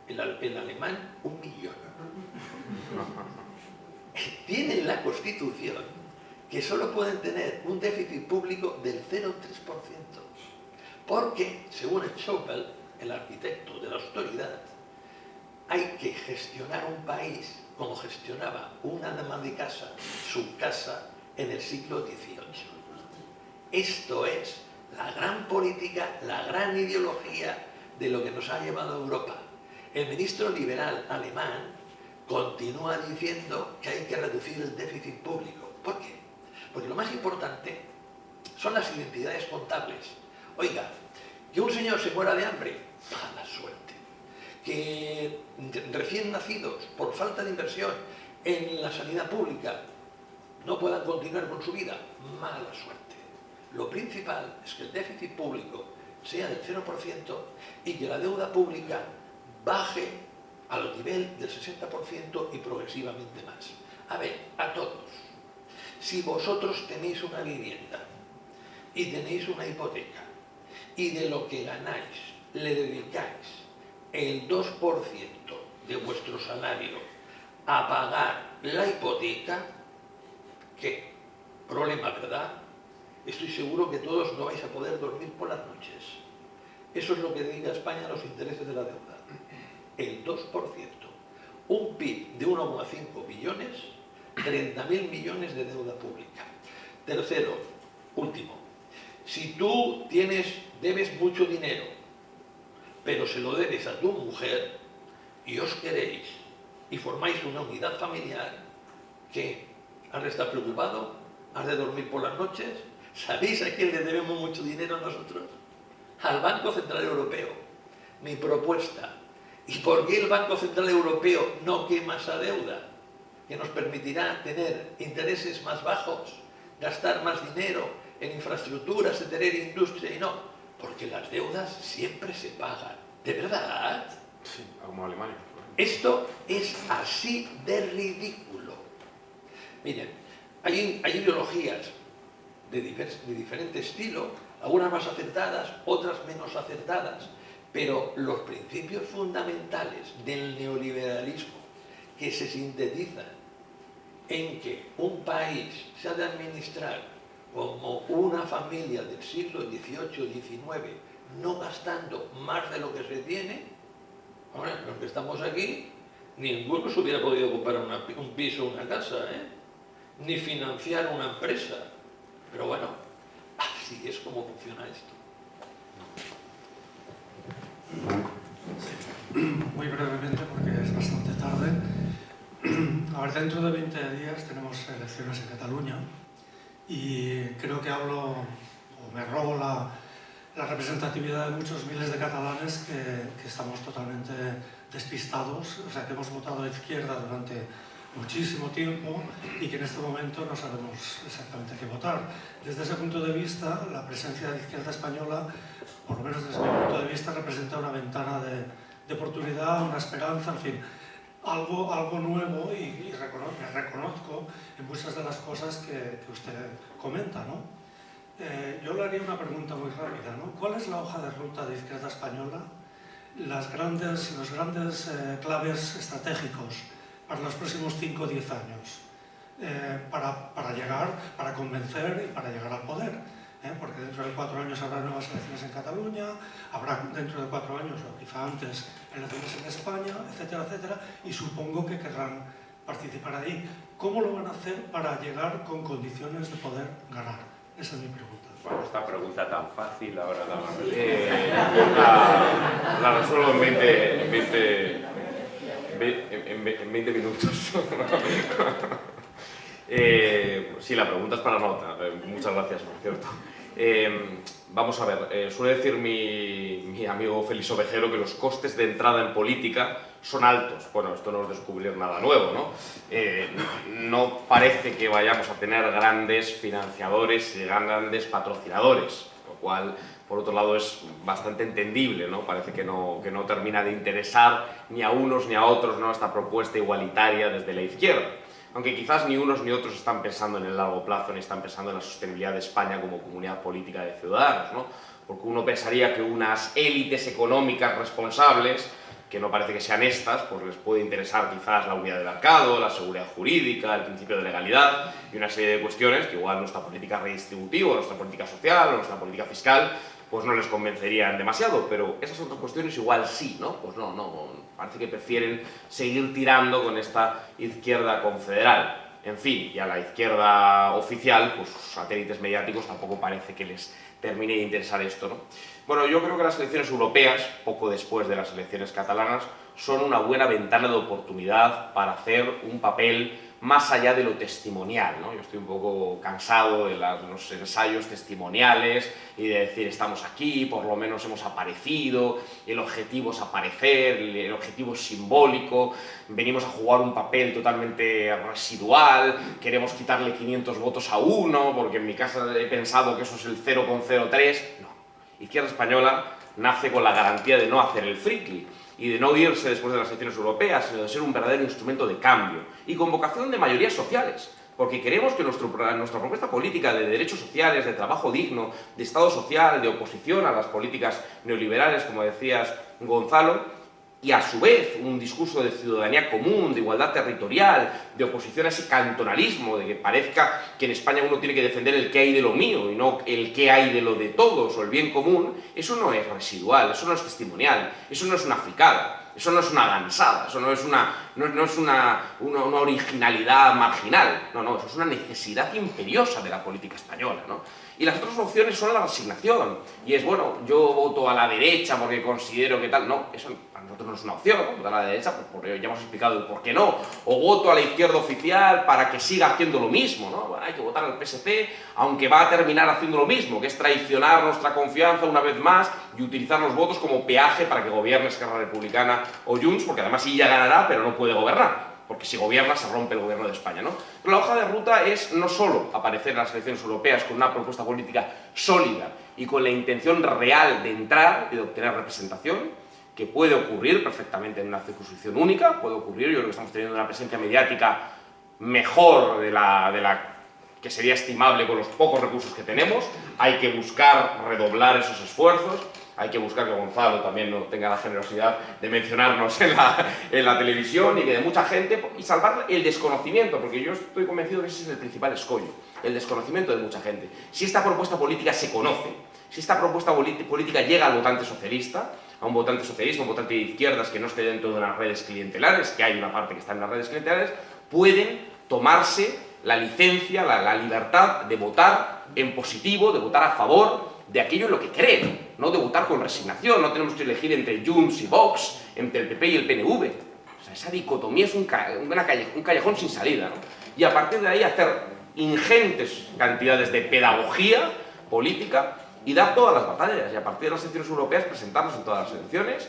El alemán, 1 millón. Tienen la Constitución que solo pueden tener un déficit público del 0,3%. Porque, según Schäuble, el arquitecto de la autoridad, hay que gestionar un país como gestionaba una dama de casa su casa en el siglo XVIII. Esto es la gran política, la gran ideología de lo que nos ha llevado a Europa. El ministro liberal alemán continúa diciendo que hay que reducir el déficit público. ¿Por qué? Porque lo más importante son las identidades contables. Oiga, que un señor se muera de hambre, mala suerte. Que recién nacidos, por falta de inversión en la sanidad pública, no puedan continuar con su vida, mala suerte. Lo principal es que el déficit público sea del 0% y que la deuda pública baje al nivel del 60% y progresivamente más. A ver, a todos, si vosotros tenéis una vivienda y tenéis una hipoteca y de lo que ganáis le dedicáis el 2% de vuestro salario a pagar la hipoteca, ¿qué? Problema, ¿verdad? Estoy seguro que todos no vais a poder dormir por las noches. Eso es lo que dedica España a los intereses de la deuda. El 2%. Un PIB de 1,5 billones, 30.000 millones de deuda pública. Tercero, último, si tú debes mucho dinero, pero se lo debes a tu mujer y os queréis y formáis una unidad familiar, ¿qué? ¿Has de estar preocupado? ¿Has de dormir por las noches? ¿Sabéis a quién le debemos mucho dinero nosotros? Al Banco Central Europeo. Mi propuesta. ¿Y por qué el Banco Central Europeo no quema esa deuda? que nos permitirá tener intereses más bajos, gastar más dinero en infraestructuras, en tener industria y no, porque las deudas siempre se pagan. ¿De verdad? Sí, como Alemania. Esto es así de ridículo. Miren, hay ideologías de diferente estilo, algunas más acertadas, otras menos acertadas, pero los principios fundamentales del neoliberalismo que se sintetizan en que un país se ha de administrar como una familia del siglo XVIII-XIX, no gastando más de lo que se tiene, hombre, los que estamos aquí, ninguno se hubiera podido comprar un piso o una casa, ni financiar una empresa. Pero bueno, así es como funciona esto. Muy brevemente, porque es bastante tarde. A ver, dentro de 20 días tenemos elecciones en Cataluña y creo que hablo, o me robo la representatividad de muchos miles de catalanes que estamos totalmente despistados, o sea, que hemos votado a izquierda durante muchísimo tiempo y que en este momento no sabemos exactamente qué votar. Desde ese punto de vista, la presencia de la izquierda española, por lo menos desde mi punto de vista, representa una ventana de oportunidad, una esperanza, en fin, algo nuevo y me reconozco en muchas de las cosas que usted comenta, ¿no? Yo le haría una pregunta muy rápida, ¿no? ¿Cuál es la hoja de ruta de izquierda española? Los grandes claves estratégicos para los próximos 5 o 10 años, para convencer y para llegar al poder. Porque dentro de 4 años habrá nuevas elecciones en Cataluña, habrá dentro de 4 años, o quizá antes, elecciones en España, etcétera, etcétera, y supongo que querrán participar ahí. ¿Cómo lo van a hacer para llegar con condiciones de poder ganar? Esa es mi pregunta. Bueno, esta pregunta tan fácil ahora la resuelvo en 20 minutos. Sí, la pregunta es para nota. Muchas gracias, por cierto. Vamos a ver, suele decir mi amigo Félix Ovejero que los costes de entrada en política son altos. Bueno, esto no es descubrir nada nuevo, ¿no? No parece que vayamos a tener grandes financiadores y grandes patrocinadores, lo cual, por otro lado, es bastante entendible, ¿no? Parece que no termina de interesar ni a unos ni a otros, ¿no?, esta propuesta igualitaria desde la izquierda. Aunque quizás ni unos ni otros están pensando en el largo plazo ni están pensando en la sostenibilidad de España como comunidad política de ciudadanos, ¿no? Porque uno pensaría que unas élites económicas responsables, que no parece que sean estas, pues les puede interesar quizás la unidad del mercado, la seguridad jurídica, el principio de legalidad y una serie de cuestiones que igual nuestra política redistributiva, nuestra política social o nuestra política fiscal pues no les convencerían demasiado, pero esas otras cuestiones igual sí, ¿no? Pues no, parece que prefieren seguir tirando con esta izquierda confederal. En fin, y a la izquierda oficial, pues sus satélites mediáticos tampoco parece que les termine de interesar esto, ¿no? Bueno, yo creo que las elecciones europeas, poco después de las elecciones catalanas, son una buena ventana de oportunidad para hacer un papel más allá de lo testimonial, ¿no? Yo estoy un poco cansado de los ensayos testimoniales y de decir estamos aquí, por lo menos hemos aparecido, el objetivo es aparecer, el objetivo es simbólico, venimos a jugar un papel totalmente residual, queremos quitarle 500 votos a uno, porque en mi casa he pensado que eso es el 0,03. No, Izquierda Española nace con la garantía de no hacer el friki y de no irse después de las elecciones europeas, sino de ser un verdadero instrumento de cambio y con vocación de mayorías sociales, porque queremos que nuestra propuesta política de derechos sociales, de trabajo digno, de Estado social, de oposición a las políticas neoliberales, como decías, Gonzalo, y a su vez un discurso de ciudadanía común, de igualdad territorial, de oposición a ese cantonalismo, de que parezca que en España uno tiene que defender el qué hay de lo mío y no el qué hay de lo de todos o el bien común, eso no es residual, eso no es testimonial, eso no es una fricada, eso no es una gansada, eso no es una originalidad marginal, no, eso es una necesidad imperiosa de la política española, ¿no? Y las otras opciones son la resignación, y es, bueno, yo voto a la derecha porque considero que tal, no, eso para nosotros no es una opción, ¿no? Votar a la derecha, pues porque ya hemos explicado el por qué no, o voto a la izquierda oficial para que siga haciendo lo mismo, ¿no? Bueno, hay que votar al PSC, aunque va a terminar haciendo lo mismo, que es traicionar nuestra confianza una vez más y utilizar los votos como peaje para que gobierne Esquerra Republicana o Junts, porque además sí ya ganará, pero no puede gobernar. porque si gobierna se rompe el gobierno de España, ¿no? Pero la hoja de ruta es no solo aparecer en las elecciones europeas con una propuesta política sólida y con la intención real de entrar y de obtener representación, que puede ocurrir perfectamente en una circunscripción única, puede ocurrir, yo creo que estamos teniendo una presencia mediática mejor de la que sería estimable con los pocos recursos que tenemos, hay que buscar redoblar esos esfuerzos, hay que buscar que Gonzalo también no tenga la generosidad de mencionarnos en la televisión y que de mucha gente, y salvar el desconocimiento, porque yo estoy convencido que ese es el principal escollo, el desconocimiento de mucha gente. Si esta propuesta política se conoce, si esta propuesta política llega al votante socialista, a un votante socialista, un votante de izquierdas que no esté dentro de las redes clientelares, que hay una parte que está en las redes clientelares, pueden tomarse la licencia, la libertad de votar en positivo, de votar a favor de aquello en lo que creen, no de votar con resignación. No tenemos que elegir entre Junts y Vox, entre el PP y el PNV. O sea, esa dicotomía es un callejón sin salida, ¿no? Y a partir de ahí hacer ingentes cantidades de pedagogía política y dar todas las batallas. Y a partir de las elecciones europeas presentarnos en todas las elecciones,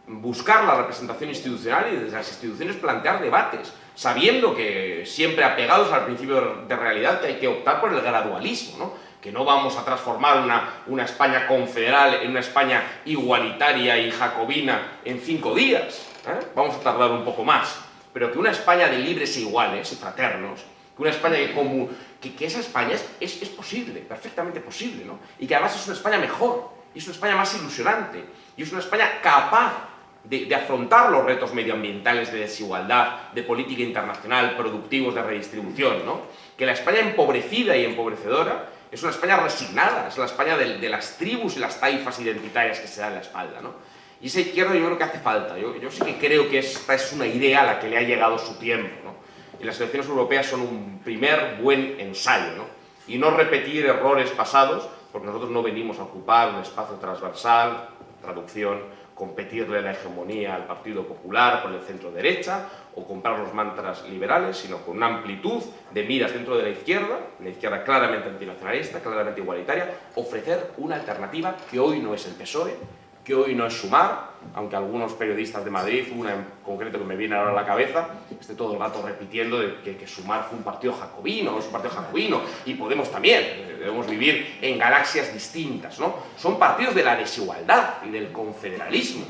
buscar la representación institucional y desde las instituciones plantear debates, sabiendo que siempre apegados al principio de realidad que hay que optar por el gradualismo, ¿no? Que no vamos a transformar una España confederal en una España igualitaria y jacobina en 5 días, ¿eh? Vamos a tardar un poco más, pero que una España de libres e iguales y fraternos, que una España que esa España es posible, perfectamente posible, ¿no? Y que además es una España mejor, y es una España más ilusionante, y es una España capaz de afrontar los retos medioambientales de desigualdad, de política internacional, productivos, de redistribución, ¿no? Que la España empobrecida y empobrecedora es una España resignada, es la España de las tribus y las taifas identitarias que se dan la espalda, ¿no? Y esa izquierda yo creo que hace falta. Yo sí que creo que esta es una idea a la que le ha llegado su tiempo, ¿no? Y las elecciones europeas son un primer buen ensayo, ¿no? Y no repetir errores pasados, porque nosotros no venimos a ocupar un espacio transversal, traducción, competirle la hegemonía al Partido Popular por el centro derecha o comprar los mantras liberales, sino con una amplitud de miras dentro de la izquierda claramente antinacionalista, claramente igualitaria, ofrecer una alternativa que hoy no es el PSOE, que hoy no es Sumar, aunque algunos periodistas de Madrid, una en concreto que me viene ahora a la cabeza, esté todo el rato repitiendo de que Sumar fue un partido jacobino, es un partido jacobino, y Podemos también, debemos vivir en galaxias distintas, ¿no? Son partidos de la desigualdad y del confederalismo,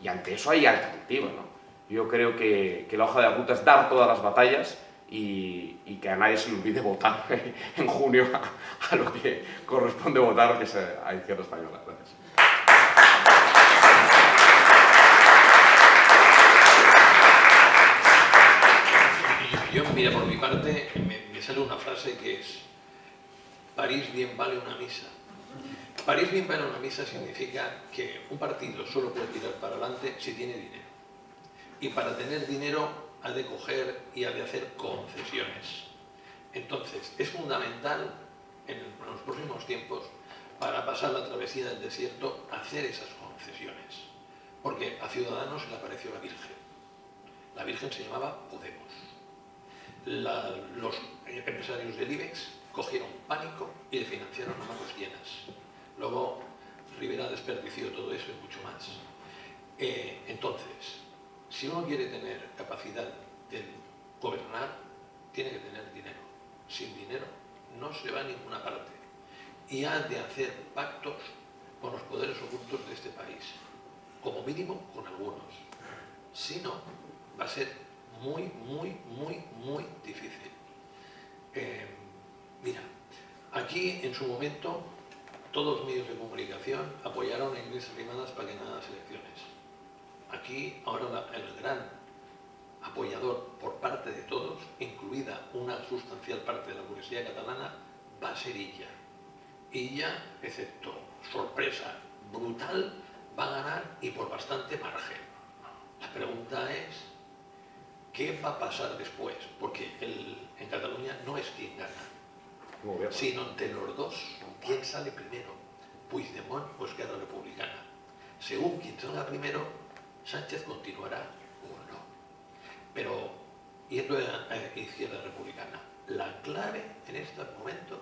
y ante eso hay alternativa, ¿no? Yo creo que la hoja de ruta es dar todas las batallas y que a nadie se le olvide votar en junio a lo que corresponde votar, que es a Izquierda Española. Gracias. Yo, mira, por mi parte, me sale una frase que es: París bien vale una misa. París bien vale una misa significa que un partido solo puede tirar para adelante si tiene dinero. Y para tener dinero ha de coger y ha de hacer concesiones. Entonces, es fundamental en los próximos tiempos, para pasar la travesía del desierto, hacer esas concesiones. Porque a Ciudadanos se le apareció la Virgen. La Virgen se llamaba Podemos. Los empresarios del IBEX cogieron pánico y le financiaron a manos llenas. Luego Rivera desperdició todo eso y mucho más. Entonces, si uno quiere tener capacidad de gobernar, tiene que tener dinero. Sin dinero no se va a ninguna parte. Y ha de hacer pactos con los poderes ocultos de este país. Como mínimo con algunos. Si no, va a ser muy difícil. Mira, aquí en su momento todos los medios de comunicación apoyaron a Inés Arrimadas para que ganara las elecciones. Aquí ahora el gran apoyador por parte de todos, incluida una sustancial parte de la burguesía catalana, va a ser Illa. Illa, excepto sorpresa brutal, va a ganar y por bastante margen. La pregunta es: ¿qué va a pasar después? Porque en Cataluña no es quien gana, sino entre los dos, ¿quién sale primero? Puigdemont o Esquerra Republicana. Según quien salga primero, Sánchez continuará o no. Pero, yendo a Izquierda Republicana, la clave en estos momentos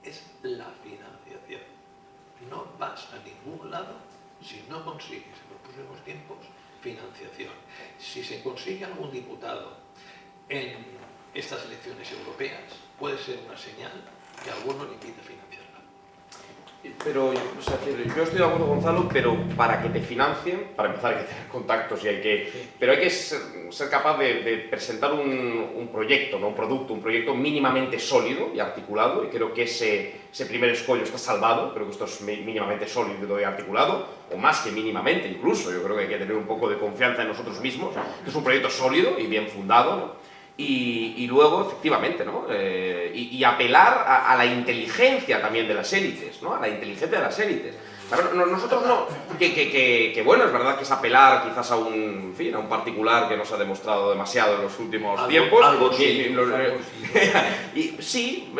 es la financiación. No vas a ningún lado si no consigues en los próximos tiempos financiación. Si se consigue algún diputado en estas elecciones europeas puede ser una señal que a alguno le impide financiarla. Pero, o sea, yo estoy de acuerdo, Gonzalo, pero para que te financien, para empezar hay que tener contactos y hay que... Pero hay que ser capaz de presentar un proyecto, ¿no? Un producto, un proyecto mínimamente sólido y articulado, y creo que ese primer escollo está salvado, creo que esto es mínimamente sólido y articulado, o más que mínimamente incluso, yo creo que hay que tener un poco de confianza en nosotros mismos, que es un proyecto sólido y bien fundado, ¿no? Y luego, efectivamente, ¿no? Y apelar a la inteligencia también de las élites, ¿no? A la inteligencia de las élites. Claro, nosotros no... Que bueno, es verdad que es apelar quizás a un particular que nos ha demostrado demasiado en los últimos tiempos. Algo sí. Sí,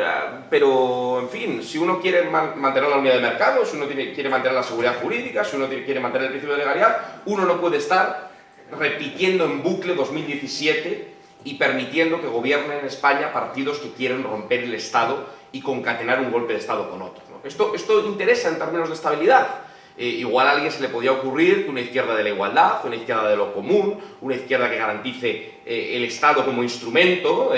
pero, en fin, si uno quiere mantener la unidad de mercado, si uno quiere mantener la seguridad jurídica, si uno quiere mantener el principio de legalidad, uno no puede estar repitiendo en bucle 2017 y permitiendo que gobiernen en España partidos que quieren romper el Estado y concatenar un golpe de Estado con otro, ¿no? Esto interesa en términos de estabilidad. Igual a alguien se le podía ocurrir que una izquierda de la igualdad, una izquierda de lo común, una izquierda que garantice el Estado como instrumento,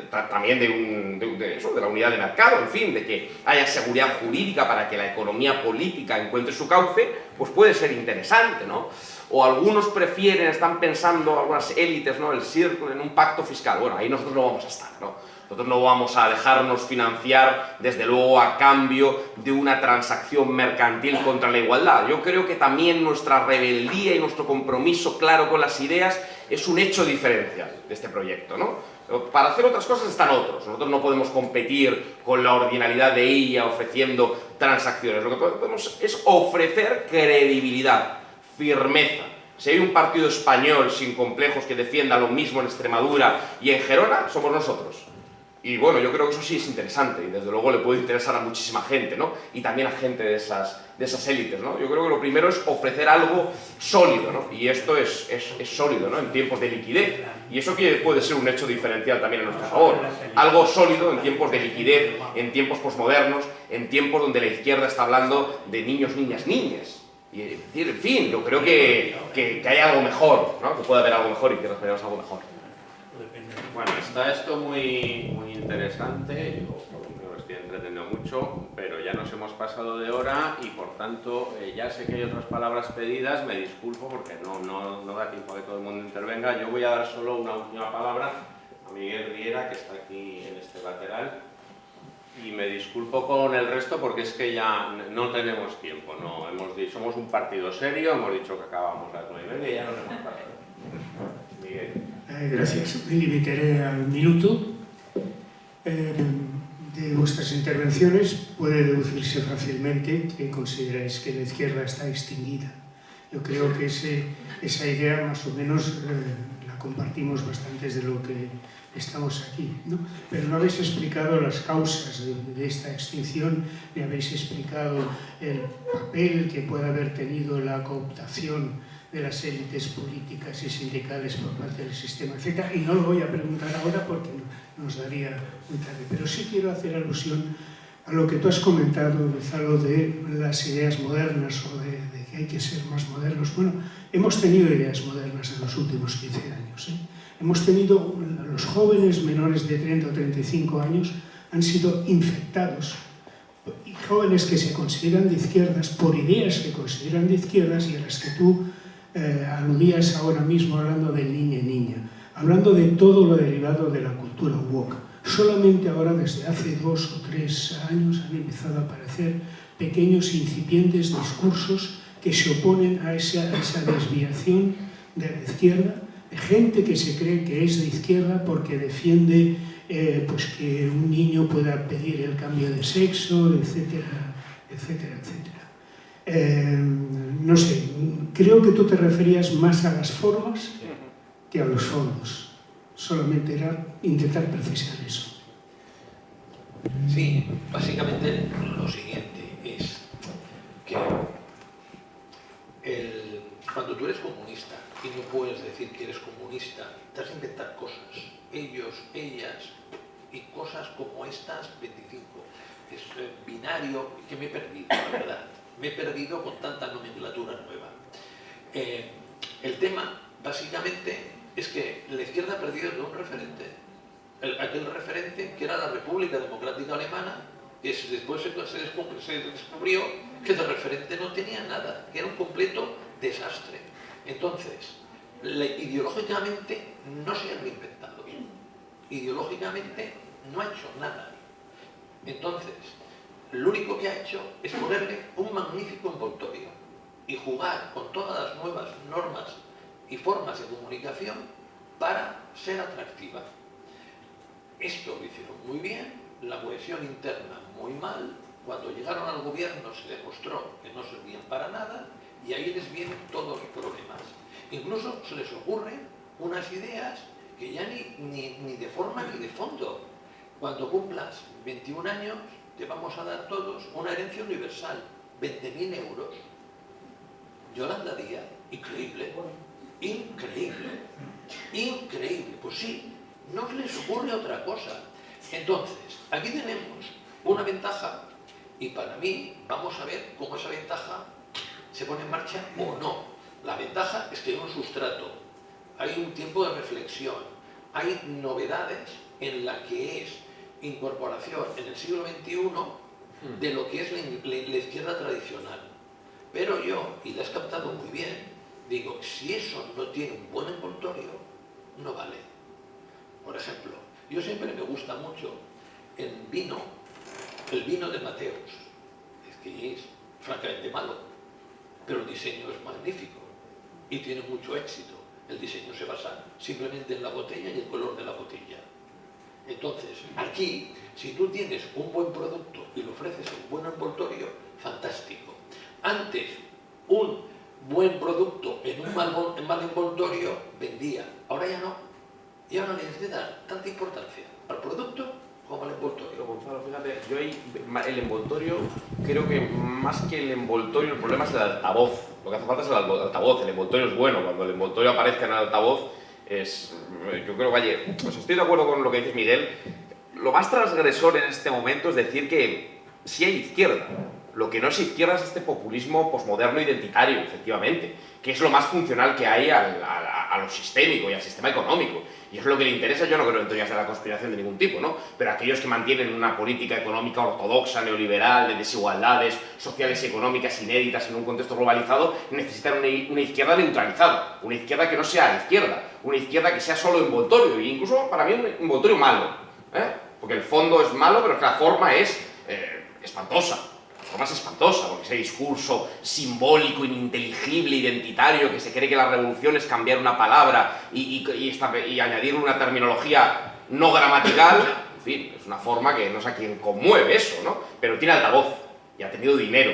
también de la unidad de mercado, en fin, de que haya seguridad jurídica para que la economía política encuentre su cauce, pues puede ser interesante, ¿no? O algunos prefieren, están pensando, algunas élites, ¿no? El círculo en un pacto fiscal. Bueno, ahí nosotros no vamos a estar, ¿no? Nosotros no vamos a dejarnos financiar, desde luego, a cambio de una transacción mercantil contra la igualdad. Yo creo que también nuestra rebeldía y nuestro compromiso claro con las ideas es un hecho diferencial de este proyecto, ¿no? Para hacer otras cosas están otros. Nosotros no podemos competir con la ordinalidad de ella ofreciendo transacciones. Lo que podemos es ofrecer credibilidad, firmeza. Si hay un partido español sin complejos que defienda lo mismo en Extremadura y en Gerona, somos nosotros. Y bueno, yo creo que eso sí es interesante y desde luego le puede interesar a muchísima gente, ¿no? Y también a gente de esas élites, ¿no? Yo creo que lo primero es ofrecer algo sólido, ¿no? Y esto es sólido, ¿no? En tiempos de liquidez. Y eso puede ser un hecho diferencial también en nuestro favor. Algo sólido en tiempos de liquidez, en tiempos posmodernos, en tiempos donde la izquierda está hablando de niños, niñas, niñes. Y decir, en fin, yo creo que hay algo mejor, ¿no? Que puede haber algo mejor y que respiremos algo mejor. Bueno, está esto muy interesante, yo me estoy entreteniendo mucho, pero ya nos hemos pasado de hora y por tanto ya sé que hay otras palabras pedidas, me disculpo porque no da tiempo a que todo el mundo intervenga. Yo voy a dar solo una última palabra a Miguel Riera, que está aquí en este lateral. Y me disculpo con el resto porque es que ya no tenemos tiempo, ¿no? Somos un partido serio, hemos dicho que acabamos a las 9:30 y ya nos hemos pasado. Miguel. Gracias. Me limitaré al minuto. De vuestras intervenciones puede deducirse fácilmente que consideráis que la izquierda está extinguida. Yo creo que esa idea más o menos la compartimos bastantes de lo que estamos aquí, ¿no? Pero no habéis explicado las causas de esta extinción, ni habéis explicado el papel que puede haber tenido la cooptación de las élites políticas y sindicales por parte del sistema, etc. Y no lo voy a preguntar ahora porque nos daría muy tarde. Pero sí quiero hacer alusión a lo que tú has comentado, Gonzalo, de las ideas modernas o de que hay que ser más modernos. Bueno, hemos tenido ideas modernas en los últimos 15 años, ¿eh? Hemos tenido, los jóvenes menores de 30 o 35 años han sido infectados, y jóvenes que se consideran de izquierdas, por ideas que consideran de izquierdas y a las que tú aludías ahora mismo hablando del niña, hablando de todo lo derivado de la cultura woke. Solamente ahora, desde hace 2 o 3 años, han empezado a aparecer pequeños incipientes discursos que se oponen a esa desviación de la izquierda, de gente que se cree que es de izquierda porque defiende pues que un niño pueda pedir el cambio de sexo, etcétera, etcétera, etcétera. No sé, creo que tú te referías más a las formas que a los fondos. Solamente era intentar precisar eso. Sí, básicamente lo siguiente es que cuando tú eres comunista y no puedes decir que eres comunista, te has de inventar cosas, ellos, ellas, y cosas como estas 25. Es binario, que me he perdido, la verdad. Me he perdido con tanta nomenclatura nueva. El tema, básicamente, es que la izquierda ha perdido de un referente. Aquel referente que era la República Democrática Alemana, que después se descubrió que de referente no tenía nada, que era un completo desastre. Entonces, ideológicamente no se ha reinventado, ideológicamente no ha hecho nada. Entonces, lo único que ha hecho es ponerle un magnífico envoltorio y jugar con todas las nuevas normas y formas de comunicación para ser atractiva. Esto lo hicieron muy bien, la cohesión interna muy mal, cuando llegaron al gobierno se demostró que no servían para nada y ahí les vienen todos los problemas. Incluso se les ocurren unas ideas que ya ni de forma ni de fondo. Cuando cumplas 21 años te vamos a dar todos una herencia universal, 20.000 euros. Yolanda Díaz, increíble, increíble, increíble. Pues sí, no les ocurre otra cosa. Entonces, aquí tenemos una ventaja y para mí vamos a ver cómo esa ventaja se pone en marcha o no. La ventaja es que hay un sustrato, hay un tiempo de reflexión, hay novedades en la que es incorporación en el siglo XXI de lo que es la izquierda tradicional. Pero yo, y la has captado muy bien, digo, si eso no tiene un buen envoltorio, no vale. Por ejemplo, yo siempre me gusta mucho el vino de Mateus. Es que es francamente malo, pero el diseño es magnífico y tiene mucho éxito. El diseño se basa simplemente en la botella y el color de la botella. Entonces, aquí, si tú tienes un buen producto y lo ofreces un buen envoltorio, fantástico. Antes, un buen producto en un mal envoltorio vendía. Ahora ya no. Y ahora les da tanta importancia al producto como al envoltorio. Pero Gonzalo, fíjate, yo ahí, el envoltorio, creo que más que el envoltorio, el problema es el altavoz. Lo que hace falta es el altavoz. El envoltorio es bueno. Cuando el envoltorio aparezca en el altavoz, yo creo que, oye, pues estoy de acuerdo con lo que dices, Miguel. Lo más transgresor en este momento es decir que sí hay izquierda. Lo que no es izquierda es este populismo posmoderno identitario, efectivamente, que es lo más funcional que hay a lo sistémico y al sistema económico. Y es lo que le interesa. Yo no creo en teorías de la conspiración de ningún tipo, ¿no? Pero aquellos que mantienen una política económica ortodoxa, neoliberal, de desigualdades sociales y económicas inéditas en un contexto globalizado, necesitan una izquierda neutralizada, una izquierda que no sea izquierda, una izquierda que sea solo envoltorio, e incluso para mí un envoltorio malo, porque el fondo es malo, pero es que la forma es espantosa. La forma es espantosa, porque ese discurso simbólico, ininteligible, identitario, que se cree que la revolución es cambiar una palabra y añadirle una terminología no gramatical, en fin, es una forma que no sé a quién conmueve eso, ¿no? Pero tiene altavoz y ha tenido dinero,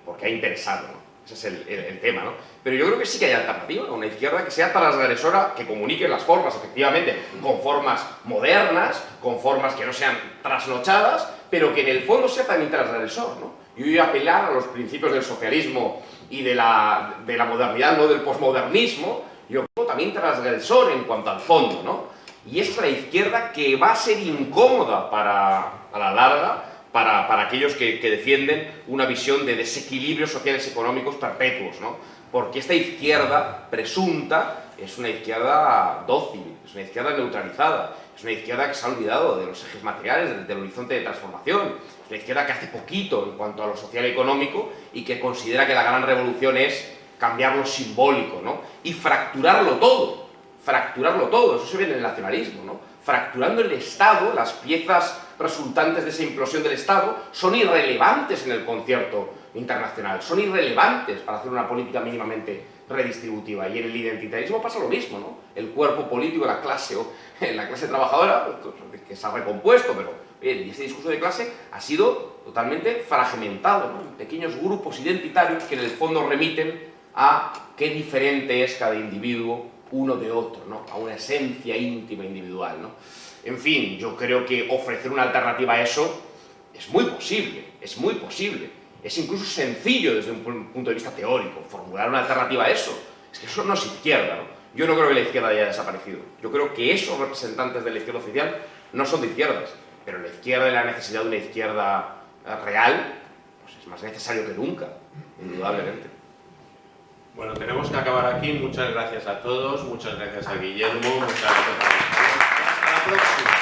porque ha interesado, ¿no? Ese es el tema, ¿no? Pero yo creo que sí que hay alternativa, una izquierda que sea transgresora, que comunique las formas, efectivamente, con formas modernas, con formas que no sean trasnochadas, pero que en el fondo sea también transgresor, ¿no? Yo voy a apelar a los principios del socialismo y de la modernidad, no del posmodernismo, yo creo también transgresor en cuanto al fondo, ¿no? Y es la izquierda que va a ser incómoda a la larga para aquellos que defienden una visión de desequilibrios sociales y económicos perpetuos, ¿no? Porque esta izquierda presunta es una izquierda dócil, es una izquierda neutralizada, es una izquierda que se ha olvidado de los ejes materiales, del horizonte de transformación, es una izquierda que hace poquito en cuanto a lo social y económico y que considera que la gran revolución es cambiar lo simbólico, ¿no? Y fracturarlo todo, eso se ve en el nacionalismo, ¿no? Fracturando el Estado, las piezas resultantes de esa implosión del Estado son irrelevantes en el concierto internacional, son irrelevantes para hacer una política mínimamente redistributiva. Y en el identitarismo pasa lo mismo, ¿no? El cuerpo político, la clase trabajadora, que se ha recompuesto, pero bien, y este discurso de clase ha sido totalmente fragmentado, ¿no? En pequeños grupos identitarios que en el fondo remiten a qué diferente es cada individuo uno de otro, ¿no? A una esencia íntima individual, ¿no? En fin, yo creo que ofrecer una alternativa a eso es muy posible, es incluso sencillo desde un punto de vista teórico, formular una alternativa a eso. Es que eso no es izquierda, ¿no? Yo no creo que la izquierda haya desaparecido, yo creo que esos representantes de la izquierda oficial no son de izquierdas, pero la izquierda y la necesidad de una izquierda real, pues es más necesario que nunca, indudablemente. Bueno, tenemos que acabar aquí. Muchas gracias a todos, muchas gracias a Guillermo, muchas gracias a todos. Hasta la próxima.